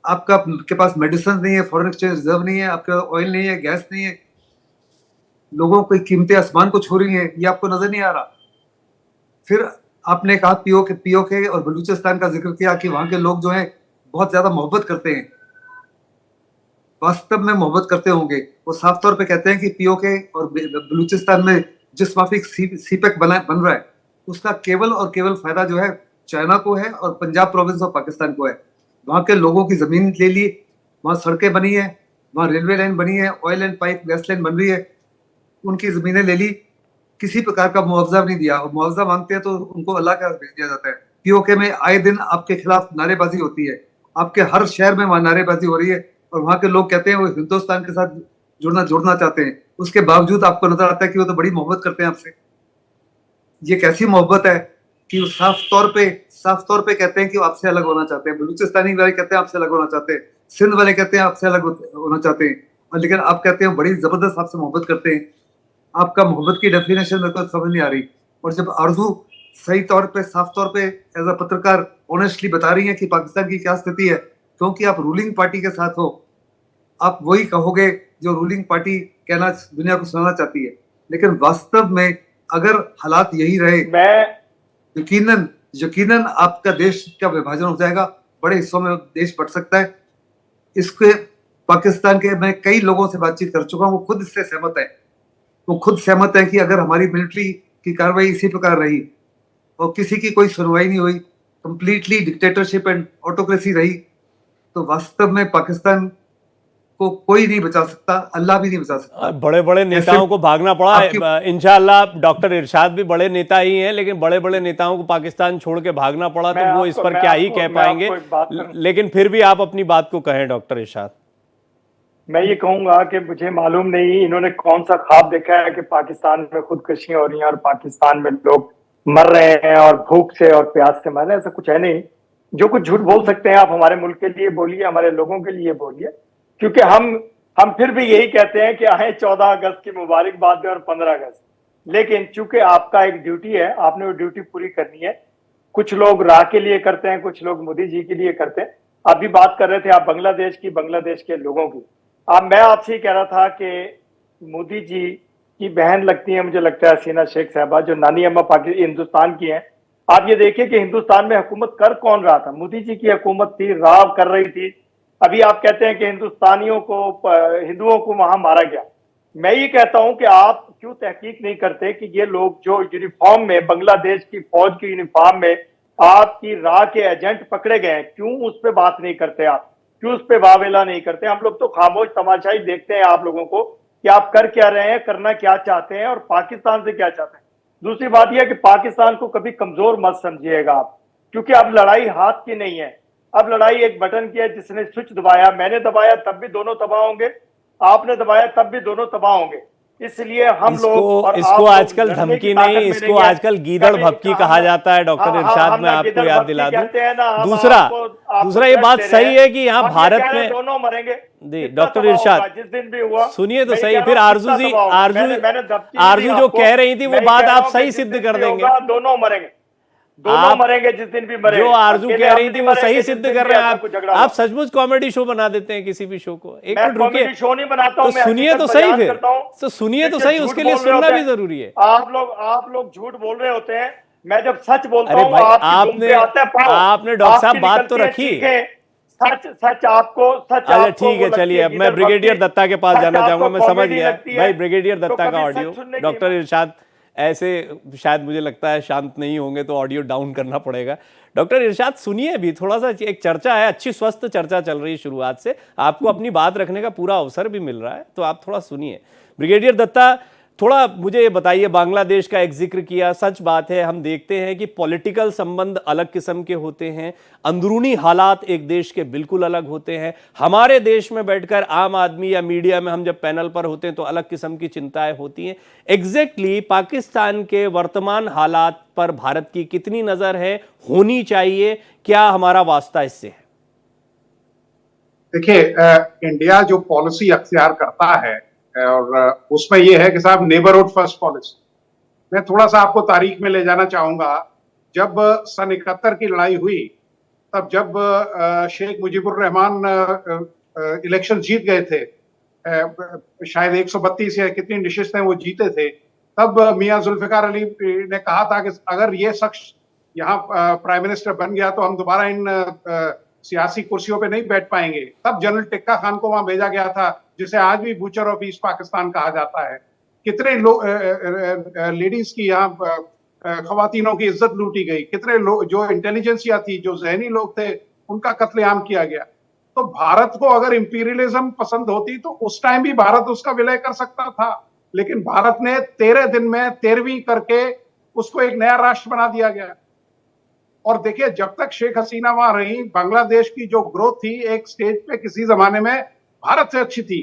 आपका के पास मेडिसिन नहीं है, फॉरेन एक्सचेंज रिजर्व नहीं है, आपके ऑयल नहीं है, गैस नहीं है, लोगों की कीमतें आसमान को छू रही हैं, ये आपको नजर नहीं आ रहा? फिर आपने कहा पीओके और बलूचिस्तान का जिक्र किया कि वहां के लोग जो हैं बहुत ज्यादा मोहब्बत करते हैं। वास्तव में मोहब्बत करते होंगे, वो साफ तौर पे कहते हैं कि पीओके और बलूचिस्तान में जिस माफिक सीपेक बन रहा है उसका केवल और केवल फायदा जो है चाइना को है और पंजाब प्रोविंस ऑफ पाकिस्तान को है। वहां के लोगों की जमीन ले ली, वहां सड़कें बनी है, वहां रेलवे लाइन बनी है, oil and pipe gas line बन रही है, उनकी जमीनें ले ली, किसी प्रकार का मुआवजा नहीं दिया, और मुआवजा मांगते हैं तो उनको अल्लाह का भेज दिया जाता है। पीओके में आए दिन आपके खिलाफ नारेबाजी होती है, आपके हर शहर में वहां नारेबाजी हो रही है, और वहां के लोग कहते हैं वो हिंदुस्तान के साथ जुड़ना चाहते हैं। उसके बावजूद आपको नजर आता है कि वो तो बड़ी मोहब्बत करते हैं आपसे। ये कैसी मोहब्बत है कि वो साफ तौर पे कहते हैं कि वो आपसे अलग होना चाहते हैं। बलूचिस्तानी वाले कहते हैं आपसे अलग होना चाहते हैं, सिंध वाले कहते हैं आपसे अलग होना चाहते हैं, और लेकिन आप कहते हैं बड़ी जबरदस्त आपसे मोहब्बत करते हैं। आपका मोहब्बत की डेफिनेशन मेरे को समझ नहीं आ रही। और जब आरजू सही तौर पे साफ तौर पे एज अ पत्रकार ऑनेस्टली बता रही है कि पाकिस्तान की क्या स्थिति है, क्योंकि आप रूलिंग पार्टी के साथ हो, आप वही कहोगे जो रूलिंग पार्टी कहना दुनिया को सुनाना चाहती है। लेकिन वास्तव में अगर हालात यही रहे, यकीनन आपका देश का विभाजन हो जाएगा, बड़े हिस्सों में देश बट सकता है। इसके पाकिस्तान के मैं कई लोगों से बातचीत कर चुका हूँ, वो खुद इससे सहमत है। वो खुद सहमत है कि अगर हमारी मिलिट्री की कार्रवाई इसी प्रकार रही और किसी की कोई सुनवाई नहीं हुई, कंप्लीटली डिक्टेटरशिप एंड ऑटोक्रेसी रही, तो वास्तव में पाकिस्तान को कोई नहीं बचा सकता, अल्लाह भी नहीं बचा सकता। बड़े बड़े नेताओं को भागना पड़ा। इंशाअल्लाह डॉक्टर इरशाद भी बड़े नेता ही हैं, लेकिन बड़े बड़े नेताओं को पाकिस्तान छोड़ के भागना पड़ा, तो वो इस पर क्या ही कह पाएंगे। लेकिन फिर भी आप अपनी बात को कहें डॉक्टर इरशाद। मैं ये कहूंगा कि मुझे मालूम नहीं इन्होंने कौन सा ख्वाब देखा है कि पाकिस्तान में खुदकुशियां हो रही हैं और पाकिस्तान में लोग मर रहे हैं और भूख से और प्यास से मर रहे हैं। ऐसा कुछ है नहीं। जो कुछ झूठ बोल सकते हैं आप हमारे मुल्क के लिए बोलिए, हमारे लोगों के लिए बोलिए, क्योंकि हम फिर भी यही कहते हैं कि आए 14 अगस्त की मुबारकबाद दें और 15 अगस्त। लेकिन चूंकि आपका एक ड्यूटी है, आपने वो ड्यूटी पूरी करनी है। कुछ लोग राह के लिए करते हैं, कुछ लोग मोदी जी के लिए करते हैं। अभी बात कर रहे थे आप बांग्लादेश की, बांग्लादेश के लोगों की। मैं आपसे कह रहा था कि मोदी जी की बहन लगती है, मुझे लगता है हसीना शेख साहबा, जो नानी अम्मा हिंदुस्तान की हैं। आप ये देखिए कि हिंदुस्तान में हुकूमत कर कौन रहा था? मोदी जी की हुकूमत थी, राव कर रही थी। अभी आप कहते हैं कि हिंदुस्तानियों को, हिंदुओं को वहां मारा गया। मैं ये कहता हूं कि आप क्यों तहकीक नहीं करते कि ये लोग जो यूनिफॉर्म में, बांग्लादेश की फौज की यूनिफॉर्म में आपकी राह के एजेंट पकड़े गए, क्यों उस पर बात नहीं करते? आप क्यों उस पर वावेला नहीं करते? हम लोग तो खामोश तमाशा ही देखते हैं आप लोगों को कि आप कर क्या रहे हैं, करना क्या चाहते हैं और पाकिस्तान से क्या चाहते हैं। दूसरी बात यह कि पाकिस्तान को कभी कमजोर मत समझिएगा आप, क्योंकि अब लड़ाई हाथ की नहीं है। अब लड़ाई एक बटन की है, जिसने स्विच दबाया, मैंने दबाया तब भी दोनों तबाह होंगे, आपने दबाया तब भी दोनों तबाह होंगे। इसलिए हम लोग इसको आजकल धमकी नहीं, इसको आजकल गीदड़ भपकी कहा जाता है। डॉक्टर इरशाद, मैं आपको याद दिला दूं। दूसरा ये बात सही है कि यहाँ भारत में दोनों मरेंगे। डॉक्टर इरशाद जिस दिन भी हुआ, सुनिए तो सही। फिर आरजू जो कह रही थी वो बात आप सही सिद्ध कर देंगे। दोनों मरेंगे, दोनों मरेंगे जिस दिन भी मरेंगे। जो आरजू कह रही थी वो सही सिद्ध कर रहे हैं आप सचमुच कॉमेडी शो बना देते हैं किसी भी शो को। एक मिनट रुकिए, शो नहीं बनाता हूं, तो सुनिए तो सही। फिर तो सुनिए तो सही, उसके लिए सुनना भी जरूरी है। आप लोग झूठ बोल रहे होते हैं, मैं जब सच बोलता हूं आपने डॉक्टर साहब बात तो रखी। सच आपको अच्छा ठीक है, चलिए अब मैं ब्रिगेडियर दत्ता के पास जाना चाहूंगा। मैं समझ गया भाई, ब्रिगेडियर दत्ता का ऑडियो डॉक्टर इरशाद ऐसे शायद मुझे लगता है शांत नहीं होंगे तो ऑडियो डाउन करना पड़ेगा। डॉक्टर इरशाद सुनिए भी थोड़ा सा, एक चर्चा है, अच्छी स्वस्थ चर्चा चल रही है शुरुआत से, आपको अपनी बात रखने का पूरा अवसर भी मिल रहा है, तो आप थोड़ा सुनिए। ब्रिगेडियर दत्ता, थोड़ा मुझे ये बताइए, बांग्लादेश का एक जिक्र किया, सच बात है हम देखते हैं कि पॉलिटिकल संबंध अलग किस्म के होते हैं, अंदरूनी हालात एक देश के बिल्कुल अलग होते हैं। हमारे देश में बैठकर आम आदमी या मीडिया में हम जब पैनल पर होते हैं तो अलग किस्म की चिंताएं होती हैं। एग्जैक्टली पाकिस्तान के वर्तमान हालात पर भारत की कितनी नजर है, होनी चाहिए, क्या हमारा वास्ता इससे है? देखिए, इंडिया जो पॉलिसी अख्तियार करता है और उसमें यह है कि साहब नेबरहुड फर्स्ट पॉलिसी। मैं थोड़ा सा आपको तारीख में ले जाना चाहूंगा। जब सन 71 की लड़ाई हुई, तब जब शेख मुजीबुर रहमान इलेक्शन जीत गए थे, शायद 132 या कितनी डिशेस थे वो जीते थे, तब मियां जुल्फिकार अली ने कहा था कि अगर ये शख्स यहाँ प्राइम मिनिस्टर बन गया तो हम दोबारा इन सियासी कुर्सियों पे नहीं बैठ पाएंगे। तब जनरल टिक्का खान को वहां भेजा गया था, जिसे आज भी बूचर ऑफ ईस्ट पाकिस्तान कहा जाता है। कितने लेडीज की यहाँ खवातीनों की इज्जत लूटी गई, कितने लोग जो इंटेलिजेंसिया थी, जो जहनी लोग थे, उनका कत्लेआम किया गया। तो भारत को अगर इंपीरियलिज्म पसंद होती तो उस टाइम भी भारत उसका विलय कर सकता था, लेकिन भारत ने 13 दिन में 13वीं करके उसको एक नया राष्ट्र बना दिया गया। और देखिए, जब तक शेख हसीना वहां रही, बांग्लादेश की जो ग्रोथ थी एक स्टेज पे किसी जमाने में भारत से अच्छी थी।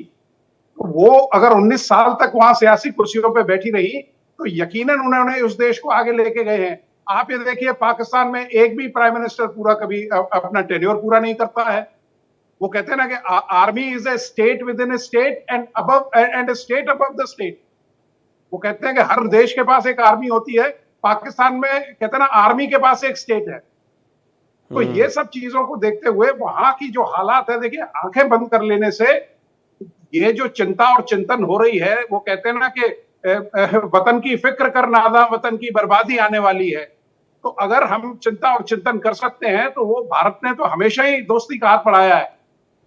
तो वो अगर 19 साल तक वहां सियासी कुर्सियों पे बैठी रही तो यकीनन उन्होंने उस देश को आगे लेके गए हैं। आप ये देखिए, पाकिस्तान में एक भी प्राइम मिनिस्टर पूरा कभी अपना टेन्योर पूरा नहीं करता है। वो कहते हैं ना कि army is a state with in A state and above and state above the state. वो कहते हैं कि हर देश के पास एक आर्मी होती है, पाकिस्तान में कहते हैं ना आर्मी के पास एक स्टेट है। तो ये सब चीजों को देखते हुए वहां की जो हालात है, देखिए आंखें बंद कर लेने से ये जो चिंता और चिंतन हो रही है, वो कहते हैं ना कि वतन की फिक्र कर नादा, वतन की बर्बादी आने वाली है। तो अगर हम चिंता और चिंतन कर सकते हैं तो वो भारत ने तो हमेशा ही दोस्ती का हाथ बढ़ाया है।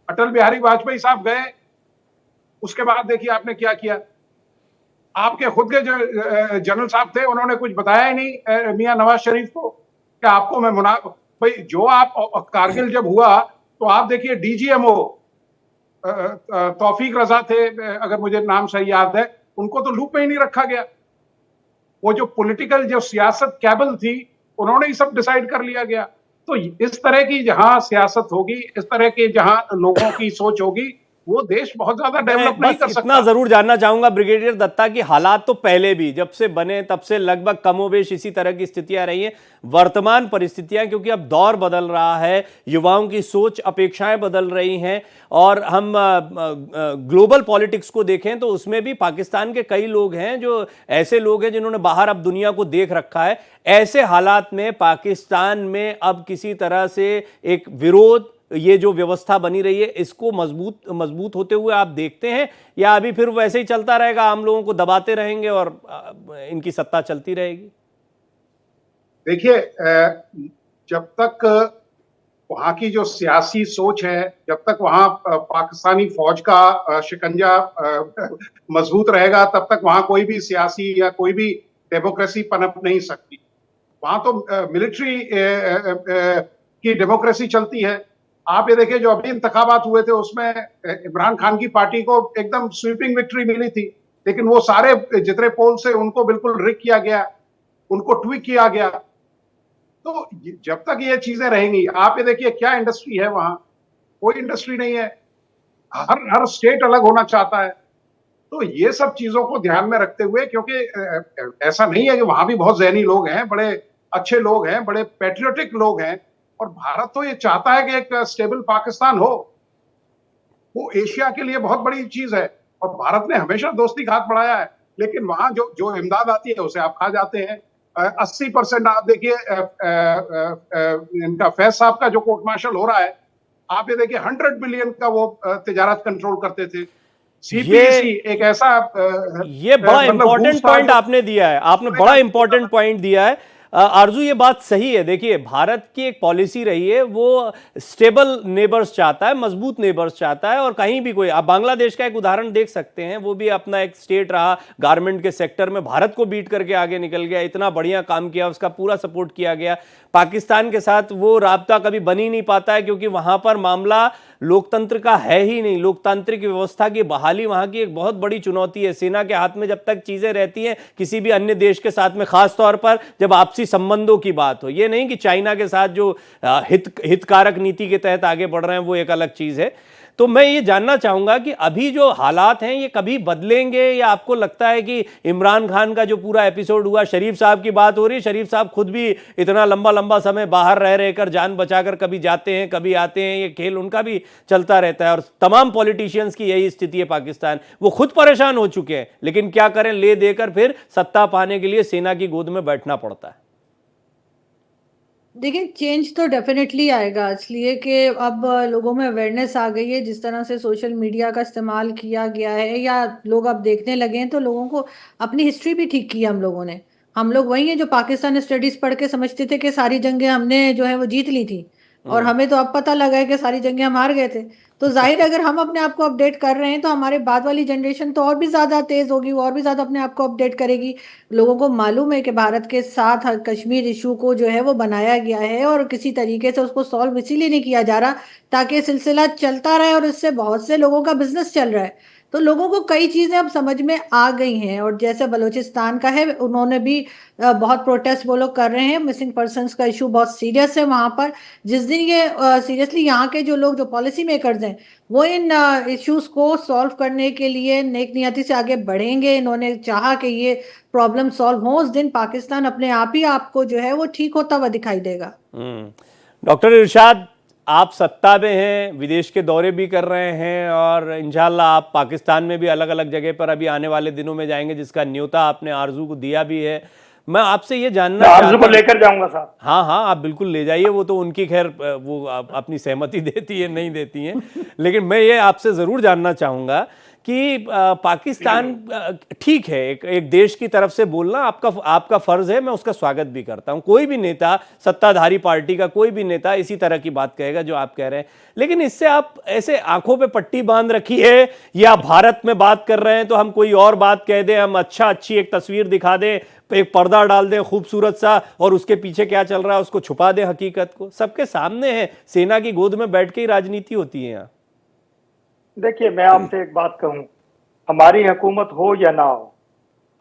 अटल बिहारी वाजपेयी साहब गए, उसके बाद देखिए आपने क्या किया। आपके खुद के जो जनरल साहब थे, उन्होंने कुछ बताया ही नहीं मियां नवाज शरीफ को कि आपको मैं भाई जो आप कारगिल जब हुआ तो आप देखिए डीजीएमओ तौफीक रजा थे, अगर मुझे नाम सही याद है, उनको तो लूप में ही नहीं रखा गया। वो जो पॉलिटिकल जो सियासत कैबल थी, उन्होंने ही सब डिसाइड कर लिया गया। तो इस तरह की जहां सियासत होगी, इस तरह के जहां लोगों की सोच होगी, वो देश बहुत ज्यादा डेवलप नहीं कर सकता। इतना जरूर जानना चाहूंगा ब्रिगेडियर दत्ता की हालात तो पहले भी जब से बने तब से लगभग कमोबेश इसी तरह की स्थितियां रही हैं। वर्तमान परिस्थितियां, क्योंकि अब दौर बदल रहा है, युवाओं की सोच अपेक्षाएं बदल रही हैं, और हम ग्लोबल पॉलिटिक्स को देखें तो उसमें भी पाकिस्तान के कई लोग हैं जो ऐसे लोग हैं जिन्होंने बाहर अब दुनिया को देख रखा है। ऐसे हालात में पाकिस्तान में अब किसी तरह से एक विरोध, ये जो व्यवस्था बनी रही है, इसको मजबूत होते हुए आप देखते हैं, या अभी फिर वैसे ही चलता रहेगा, आम लोगों को दबाते रहेंगे और इनकी सत्ता चलती रहेगी? देखिए, जब तक वहां की जो सियासी सोच है, जब तक वहां पाकिस्तानी फौज का शिकंजा मजबूत रहेगा, तब तक वहां कोई भी सियासी या कोई भी डेमोक्रेसी पनप नहीं सकती। वहां तो मिलिट्री की डेमोक्रेसी चलती है। आप ये देखिए, जो अभी इंतखाबात हुए थे उसमें इमरान खान की पार्टी को एकदम स्वीपिंग विक्ट्री मिली थी, लेकिन वो सारे जितने पोल से उनको बिल्कुल रिग किया गया, उनको ट्वीक किया गया। तो जब तक ये चीजें रहेंगी, आप ये देखिए क्या इंडस्ट्री है वहां, कोई इंडस्ट्री नहीं है। हर स्टेट अलग होना चाहता है। तो ये सब चीजों को ध्यान में रखते हुए, क्योंकि ऐसा नहीं है कि वहां भी बहुत जहनी लोग हैं, बड़े अच्छे लोग हैं, बड़े पैट्रियोटिक लोग हैं, और भारत तो ये चाहता है कि एक स्टेबल पाकिस्तान हो। वो एशिया के लिए बहुत बड़ी चीज है, और भारत ने हमेशा दोस्ती का हाथ बढ़ाया है। लेकिन वहां जो इमदाद आती है उसे आप खा जाते हैं। 80% आप देखिए इनका फैज साहब का जो कोर्ट मार्शल हो रहा है, आप ये देखिए 100 बिलियन का वो तिजारत कंट्रोल करते थे। सीपीसी एक ऐसा ये बड़ा इंपॉर्टेंट पॉइंट आपने दिया है, आपने बड़ा इंपॉर्टेंट पॉइंट दिया है। आरजू ये बात सही है। देखिए, भारत की एक पॉलिसी रही है, वो स्टेबल नेबर्स चाहता है, मजबूत नेबर्स चाहता है। और कहीं भी कोई, आप बांग्लादेश का एक उदाहरण देख सकते हैं, वो भी अपना एक स्टेट रहा, गारमेंट के सेक्टर में भारत को बीट करके आगे निकल गया, इतना बढ़िया काम किया, उसका पूरा सपोर्ट किया गया। पाकिस्तान के साथ वो राब्ता कभी बन ही नहीं पाता है, क्योंकि वहां पर मामला लोकतंत्र का है ही नहीं। लोकतांत्रिक व्यवस्था की बहाली वहां की एक बहुत बड़ी चुनौती है। सेना के हाथ में जब तक चीजें रहती हैं किसी भी अन्य देश के साथ में, खास तौर पर जब आपसी संबंधों की बात हो, ये नहीं कि चाइना के साथ जो हितकारक नीति के तहत आगे बढ़ रहे हैं, वो एक अलग चीज है। तो मैं ये जानना चाहूंगा कि अभी जो हालात हैं ये कभी बदलेंगे, या आपको लगता है कि इमरान खान का जो पूरा एपिसोड हुआ, शरीफ साहब की बात हो रही है, शरीफ साहब खुद भी इतना लंबा लंबा समय बाहर रह रहकर जान बचाकर कभी जाते हैं कभी आते हैं, ये खेल उनका भी चलता रहता है। और तमाम पॉलिटिशियंस की यही स्थिति है पाकिस्तान, वो खुद परेशान हो चुके हैं, लेकिन क्या करें, ले देकर फिर सत्ता पाने के लिए सेना की गोद में बैठना पड़ता है। देखिए, चेंज तो डेफिनेटली आएगा, इसलिए कि अब लोगों में अवेयरनेस आ गई है। जिस तरह से सोशल मीडिया का इस्तेमाल किया गया है या लोग अब देखने लगे हैं, तो लोगों को अपनी हिस्ट्री भी ठीक की हम लोगों ने। हम लोग वही हैं जो पाकिस्तान स्टडीज पढ़ के समझते थे कि सारी जंगें हमने जो है वो जीत ली थी, और हमें तो अब पता लगा है कि सारी जंगें हम हार गए थे। तो जाहिर है, अगर हम अपने आप को अपडेट कर रहे हैं तो हमारे बाद वाली जनरेशन तो और भी ज्यादा तेज होगी, वो और भी ज्यादा अपने आप को अपडेट करेगी। लोगों को मालूम है कि भारत के साथ कश्मीर इशू को जो है वो बनाया गया है, और किसी तरीके से उसको सॉल्व इसीलिए नहीं किया जा रहा ताकि ये सिलसिला चलता रहे, और इससे बहुत से लोगों का बिजनेस चल रहा है। तो लोगों को कई चीजें अब समझ में आ गई हैं। और जैसे बलूचिस्तान का है, उन्होंने भी बहुत प्रोटेस्ट वो लोग कर रहे हैं। मिसिंग पर्सन्स का इशू बहुत सीरियस है वहां पर। जिस दिन ये सीरियसली यहाँ के जो लोग, जो पॉलिसी मेकर्स हैं, वो इन इश्यूज को सॉल्व करने के लिए नेक नियति से आगे बढ़ेंगे, इन्होंने चाहा कि ये प्रॉब्लम सॉल्व हो, उस दिन पाकिस्तान अपने आप ही आपको जो है वो ठीक होता हुआ दिखाई देगा। डॉक्टर इरशाद, आप सत्ता में हैं, विदेश के दौरे भी कर रहे हैं, और इंशाल्लाह आप पाकिस्तान में भी अलग अलग जगह पर अभी आने वाले दिनों में जाएंगे, जिसका न्योता आपने आरजू को दिया भी है। मैं आपसे ये जानना आरजू को लेकर जाऊंगा साहब। हाँ हाँ, आप बिल्कुल ले जाइए, वो तो उनकी खैर वो अपनी सहमति देती है नहीं देती हैं, लेकिन मैं ये आपसे ज़रूर जानना चाहूँगा कि पाकिस्तान, ठीक है, एक देश की तरफ से बोलना आपका फर्ज है, मैं उसका स्वागत भी करता हूं। कोई भी नेता, सत्ताधारी पार्टी का कोई भी नेता इसी तरह की बात कहेगा जो आप कह रहे हैं, लेकिन इससे आप ऐसे आंखों पे पट्टी बांध रखी है, या भारत में बात कर रहे हैं तो हम कोई और बात कह दें, हम अच्छी एक तस्वीर दिखा दें, एक पर्दा डाल दें खूबसूरत सा, और उसके पीछे क्या चल रहा है उसको छुपा दें हकीकत को। सबके सामने है, सेना की गोद में बैठ के ही राजनीति होती है यहाँ। देखिए, मैं आपसे एक बात कहूं, हमारी हुकूमत हो या ना हो,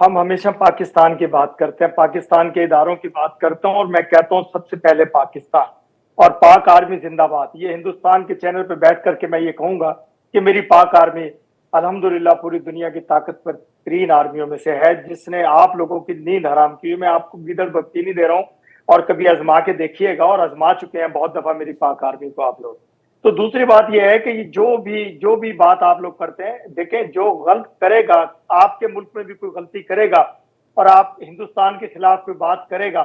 हम हमेशा पाकिस्तान की बात करते हैं, पाकिस्तान के इदारों की बात करता हूं, और मैं कहता हूं सबसे पहले पाकिस्तान और पाक आर्मी जिंदाबाद। ये हिंदुस्तान के चैनल पे बैठ करके मैं ये कहूंगा कि मेरी पाक आर्मी अल्हम्दुलिल्लाह पूरी दुनिया की ताकतवर तरीन आर्मियों में से है, जिसने आप लोगों की नींद हराम की। मैं आपको गिदड़ बत्ती नहीं दे रहा हूँ, और कभी आजमा के देखिएगा, और आजमा चुके हैं बहुत दफा मेरी पाक आर्मी को आप लोग। तो दूसरी बात यह है कि जो भी बात आप लोग करते हैं, देखें, जो गलत करेगा, आपके मुल्क में भी कोई गलती करेगा और आप हिंदुस्तान के खिलाफ कोई बात करेगा,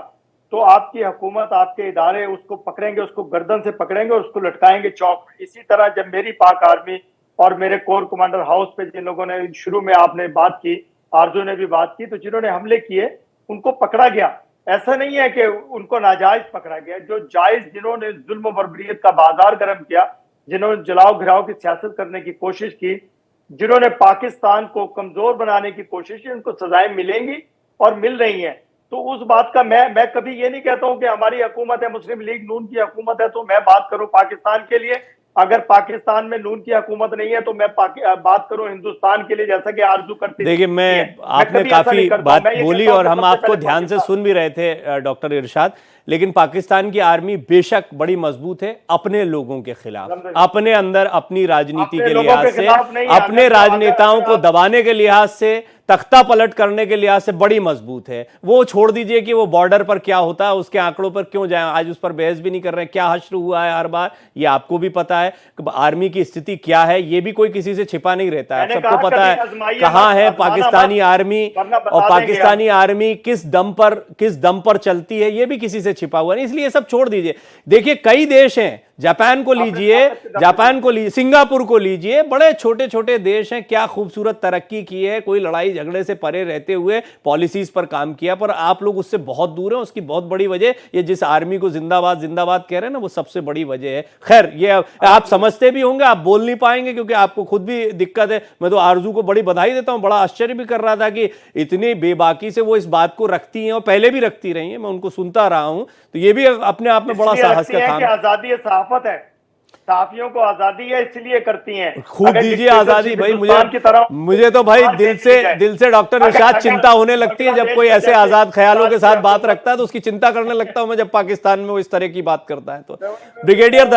तो आपकी हुकूमत, आपके इदारे उसको पकड़ेंगे, उसको गर्दन से पकड़ेंगे और उसको लटकाएंगे चौक में। इसी तरह जब मेरी पाक आर्मी और मेरे कोर कमांडर हाउस पे जिन लोगों ने, शुरू में आपने बात की, आरजू ने भी बात की, तो जिन्होंने हमले किए उनको पकड़ा गया। ऐसा नहीं है कि उनको नाजायज पकड़ा गया, जो जायज, जिन्होंने जुल्म बर्बरियत का बाजार गर्म किया, जिन्होंने जलाओ घिराव की सियासत करने की कोशिश की, जिन्होंने पाकिस्तान को कमजोर बनाने की कोशिश की, उनको सजाएं मिलेंगी और मिल रही हैं। तो उस बात का मैं कभी ये नहीं कहता हूं कि हमारी हुकूमत है, मुस्लिम लीग नून की हुकूमत है तो मैं बात करूं पाकिस्तान के लिए। अगर पाकिस्तान में नून की हुकूमत नहीं है तो मैं बात करूं हिंदुस्तान के लिए, जैसा कि आरजू करती। देखिए, आपने काफी बात बोली और हम आपको ध्यान से सुन भी रहे थे डॉक्टर इरशाद, लेकिन पाकिस्तान की आर्मी बेशक बड़ी मजबूत है अपने लोगों के खिलाफ, अपने अंदर अपनी राजनीति के लिहाज से, अपने राजनेताओं को दबाने के लिहाज से, तख्ता पलट करने के लिहाज से बड़ी मजबूत है। वो छोड़ दीजिए कि वो बॉर्डर पर क्या होता है, उसके आंकड़ों पर क्यों जाए, आज उस पर बहस भी नहीं कर रहे हैं। क्या हश्र हुआ है हर बार, ये आपको भी पता है। आर्मी की स्थिति क्या है, ये भी कोई किसी से छिपा नहीं रहता है, सबको पता है कहां है पाकिस्तानी आर्मी, और पाकिस्तानी आर्मी किस दम पर चलती है, ये भी किसी से छिपा हुआ नहीं। इसलिए सब छोड़ दीजिए। देखिए, कई देश हैं जापान को लीजिए, सिंगापुर को लीजिए, बड़े छोटे छोटे देश हैं, क्या खूबसूरत तरक्की की है, कोई लड़ाई झगड़े से परे रहते हुए पॉलिसीज पर काम किया, पर आप लोग उससे बहुत दूर हैं। उसकी बहुत बड़ी वजह ये जिस आर्मी को जिंदाबाद जिंदाबाद कह रहे हैं ना, वो सबसे बड़ी वजह है। खैर, ये आप समझते भी होंगे, आप बोल नहीं पाएंगे क्योंकि आपको खुद भी दिक्कत है। मैं तो आरजू को बड़ी बधाई देता हूं, बड़ा आश्चर्य भी कर रहा था कि इतनी बेबाकी से वो इस बात को रखती हैं और पहले भी रखती रही हैं, मैं उनको सुनता रहा हूं, तो ये भी अपने आप में बड़ा साहस का काम है। आजादी सहाफत है, सहाफियों को आजादी है इसलिए करती हैं। खूब दीजिए आजादी भाई, मुझे तो भाई दिल से डॉक्टर इरशाद चिंता होने लगती है जब कोई ऐसे आजाद ख्यालों के साथ बात रखता है, तो उसकी चिंता करने लगता हूं मैं जब पाकिस्तान में वो इस तरह की बात करता है। तो ब्रिगेडियर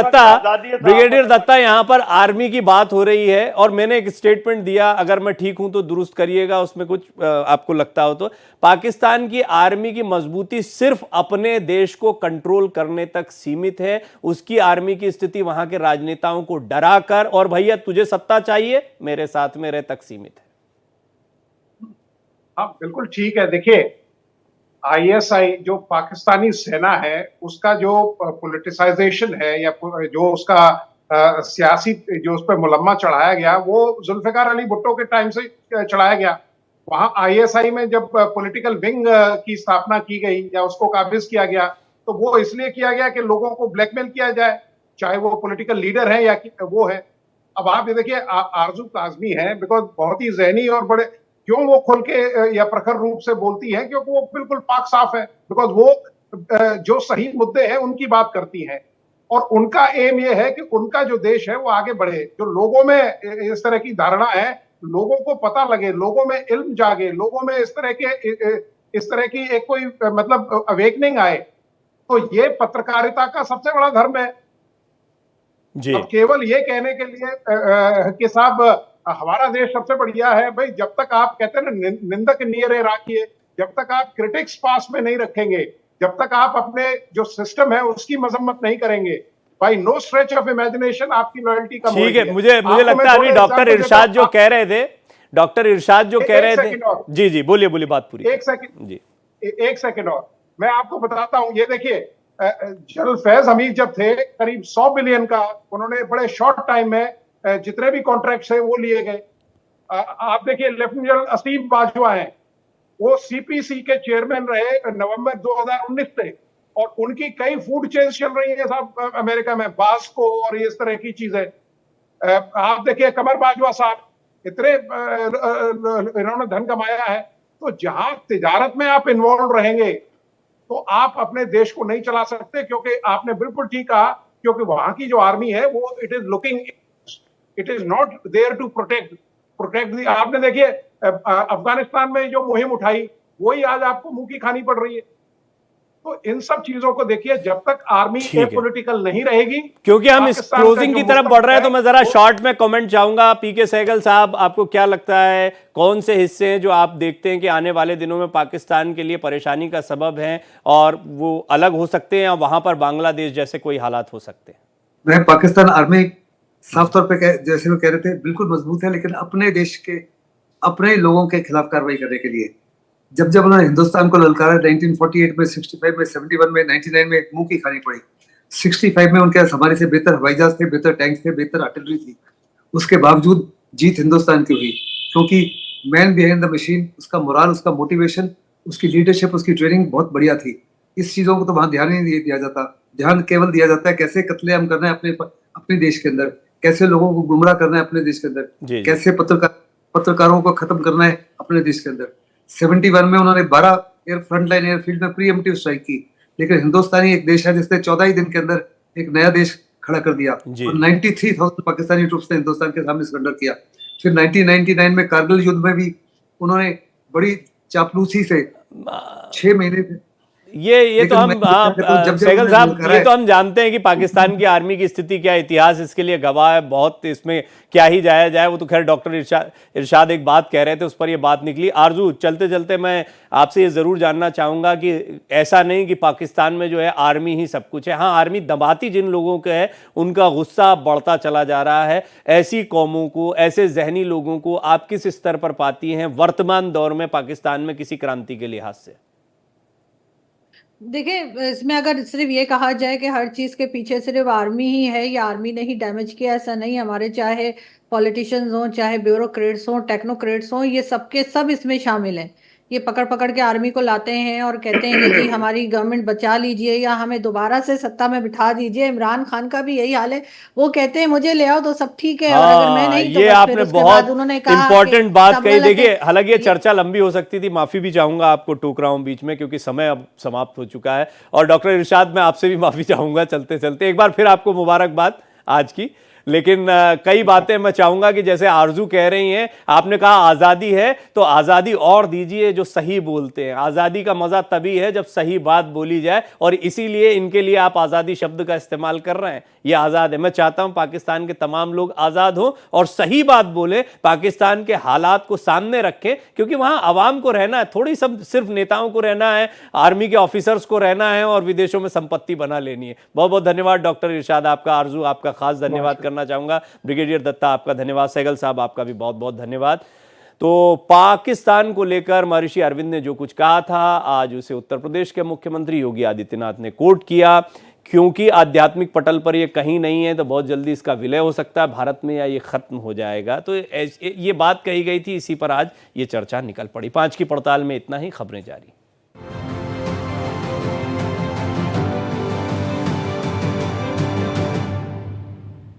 दत्ता यहां पर आर्मी की बात हो रही है और मैंने एक स्टेटमेंट दिया, अगर मैं ठीक हूं तो दुरुस्त करिएगा, उसमें कुछ आपको लगता हो तो। पाकिस्तान की आर्मी की मजबूती सिर्फ अपने देश को कंट्रोल करने तक सीमित है, उसकी आर्मी की स्थिति वहां के राजनेताओं को डराकर और भैया तुझे सत्ता चाहिए मेरे साथ में रह तक सीमित है। हाँ बिल्कुल ठीक है। देखिए, आईएसआई जो पाकिस्तानी सेना है उसका जो पॉलिटिसाइजेशन है या जो उसका सियासी जो उस पर मुलम्मा चढ़ाया गया, वो जुल्फिकार अली भुट्टो के टाइम से चढ़ाया गया। वहां आईएसआई में जब पॉलिटिकल विंग की स्थापना की गई या उसको काबिज किया गया, तो वो इसलिए किया गया कि लोगों को ब्लैकमेल किया जाए, चाहे वो पॉलिटिकल लीडर है या वो है। अब आप ये देखिए, आरजू काज़मी है, बिकॉज बहुत ही जहनी और बड़े, क्यों वो खुल के या प्रखर रूप से बोलती है, क्योंकि वो बिल्कुल पाक साफ है, बिकॉज वो जो सही मुद्दे हैं उनकी बात करती हैं और उनका एम ये है कि उनका जो देश है वो आगे बढ़े। जो लोगों में इस तरह की धारणा है, लोगों को पता लगे, लोगों में इल्म जागे, लोगों में इस तरह की एक कोई मतलब अवेकनिंग आए, तो ये पत्रकारिता का सबसे बड़ा धर्म है। अब केवल ये कहने के लिए कि साहब हमारा देश सबसे बढ़िया है, भाई जब तक आप कहते हैं ना निंदक नियरे राखिए, जब तक आप क्रिटिक्स पास में नहीं रखेंगे, जब तक आप अपने जो सिस्टम है उसकी मजम्मत नहीं करेंगे, भाई नो स्ट्रेच ऑफ इमेजिनेशन आपकी लॉयल्टी कम होगी। ठीक है, मुझे लगता है अभी डॉक्टर इरशाद जो कह रहे थे, जी बोलिए बात पूरी। एक सेकंड और मैं आपको बताता हूं। ये देखिए, जनरल फैज हमीद जब थे, करीब 100 बिलियन का उन्होंने बड़े शॉर्ट टाइम में जितने भी कॉन्ट्रैक्ट्स है वो लिए गए। आप देखिए, लेफ्टिनेंट जनरल असीम बाजवा हैं, वो सीपीसी के चेयरमैन रहे नवंबर 2019 से, और उनकी कई फूड चेन्स चल रही है साहब अमेरिका में, बास्को और इस तरह की चीजें। आप देखिए कमर बाजवा साहब, इतने इन्होंने धन कमाया है। तो जहां तिजारत में आप इन्वॉल्व रहेंगे तो आप अपने देश को नहीं चला सकते, क्योंकि आपने बिल्कुल ठीक कहा, क्योंकि वहां की जो आर्मी है वो it is not there to protect. आपने देखिए अफगानिस्तान में जो मुहिम उठाई, वही आज आपको मुंह की खानी पड़ रही है। तो इन सब चीजों को देखिए, जब तक आर्मी पॉलिटिकल नहीं रहेगी, क्योंकि हम इस क्लोजिंग की तरफ बढ़ रहे हैं, तो मैं जरा शॉर्ट में कमेंट चाहूंगा। पीके सहगल साहब, आपको क्या लगता है, कौन से हिस्से हैं जो आप देखते हैं कि आने वाले दिनों में पाकिस्तान के लिए परेशानी का सबब है और वो अलग हो सकते हैं, या वहां पर बांग्लादेश जैसे कोई हालात हो सकते हैं? मैं पाकिस्तान आर्मी साफ तौर पे जैसे वो कह रहे थे बिल्कुल मजबूत है, लेकिन अपने देश के अपने लोगों के खिलाफ कार्रवाई करने के लिए जब उन्होंने हिंदुस्तान को ललकारा 1948 में, 65 में, 71 में, 99 में मुंह की खानी पड़ी। 65 में उनके हमारे से बेहतर हवाई जहाज थे, बेहतर टैंक्स थे, बेहतर आर्टिलरी थी। उसके बावजूद जीत हिंदुस्तान की हुई, क्योंकि मैन बिहाइंड द मशीन, उसका मोरल, उसका मोटिवेशन, उसकी लीडरशिप, उसकी ट्रेनिंग बहुत बढ़िया थी। इस चीजों को तो वहां ध्यान ही नहीं दिया जाता। ध्यान केवल दिया जाता है कैसे कत्लेआम करना है अपने देश के अंदर, कैसे लोगों को गुमराह करना है अपने देश के अंदर, कैसे पत्रकारों को खत्म करना है अपने देश के अंदर। 71 में उन्होंने 12 फ्रंटलाइन एयरफील्ड में प्रीएम्प्टिव स्ट्राइक की, लेकिन हिंदुस्तानी एक देश है जिसने 14 ही दिन के अंदर एक नया देश खड़ा कर दिया और 93,000 पाकिस्तानी ट्रूप्स ने हिंदुस्तान के सामने सरेंडर किया। फिर 1999 में कारगिल युद्ध में भी उन्होंने बड़ी चापलूसी से 6 महीने ये तो हम सहगल साहब, ये तो हम जानते हैं कि पाकिस्तान की आर्मी की स्थिति क्या, इतिहास इसके लिए गवाह है, बहुत इसमें क्या ही जाया जाए। वो तो खैर डॉक्टर इरशाद एक बात कह रहे थे, उस पर ये बात निकली। आरजू, चलते चलते मैं आपसे ये जरूर जानना चाहूंगा कि ऐसा नहीं कि पाकिस्तान में जो है आर्मी ही सब कुछ है। हाँ, आर्मी दबाती जिन लोगों के है उनका गुस्सा बढ़ता चला जा रहा है। ऐसी कौमों को, ऐसे जहनी लोगों को आप किस स्तर पर पाती हैं वर्तमान दौर में पाकिस्तान में किसी क्रांति के लिहाज से? देखिए, इसमें अगर सिर्फ ये कहा जाए कि हर चीज के पीछे सिर्फ आर्मी ही है या आर्मी ने ही डैमेज किया, ऐसा नहीं। हमारे चाहे पॉलिटिशियंस हों, चाहे ब्यूरोक्रेट्स हों, टेक्नोक्रेट्स हों, ये सबके सब इसमें शामिल हैं। ये पकड़ पकड़ के आर्मी को लाते हैं और कहते हैं कि जी हमारी गवर्नमेंट बचा लीजिए या हमें दोबारा से सत्ता में बिठा दीजिए। इमरान खान का भी यही हाल है, वो कहते हैं मुझे ले आओ तो सब ठीक है, और अगर मैं हाँ, नहीं तो ये बस फिर आपने उसके बाद बहुत उन्होंने कहा कि इंपॉर्टेंट बात सब कही। गलत है। देखिए, हालांकि ये ये चर्चा लंबी हो सकती थी, माफी भी चाहूंगा, आपको टोक रहा हूं बीच में क्योंकि समय अब समाप्त हो चुका है। और डॉक्टर इरशाद, मैं आपसे भी माफी चाहूंगा चलते चलते। एक बार फिर आपको मुबारकबाद आज की। लेकिन कई बातें मैं चाहूंगा कि जैसे आरजू कह रही हैं, आपने कहा आजादी है तो आजादी और दीजिए जो सही बोलते हैं। आजादी का मजा तभी है जब सही बात बोली जाए, और इसीलिए इनके लिए आप आजादी शब्द का इस्तेमाल कर रहे हैं। ये आजाद है। मैं चाहता हूं पाकिस्तान के तमाम लोग आजाद हों और सही बात बोले, पाकिस्तान के हालात को सामने रखें, क्योंकि वहां आवाम को रहना है, थोड़ी सब सिर्फ नेताओं को रहना है, आर्मी के ऑफिसर्स को रहना है और विदेशों में संपत्ति बना लेनी है। बहुत बहुत धन्यवाद डॉक्टर इरशाद, आपका। आरजू, आपका खास धन्यवाद करना चाहूंगा। ब्रिगेडियर दत्ता, आपका धन्यवाद। सहगल साहब, आपका भी बहुत बहुत धन्यवाद। तो पाकिस्तान को लेकर महर्षि अरविंद ने जो कुछ कहा था, आज उसे उत्तर प्रदेश के मुख्यमंत्री योगी आदित्यनाथ ने कोट किया। क्योंकि आध्यात्मिक पटल पर ये कहीं नहीं है तो बहुत जल्दी इसका विलय हो सकता है भारत में, या ये खत्म हो जाएगा। तो ये बात कही गई थी, इसी पर आज ये चर्चा निकल पड़ी। 5 की पड़ताल में इतना ही। खबरें जारी।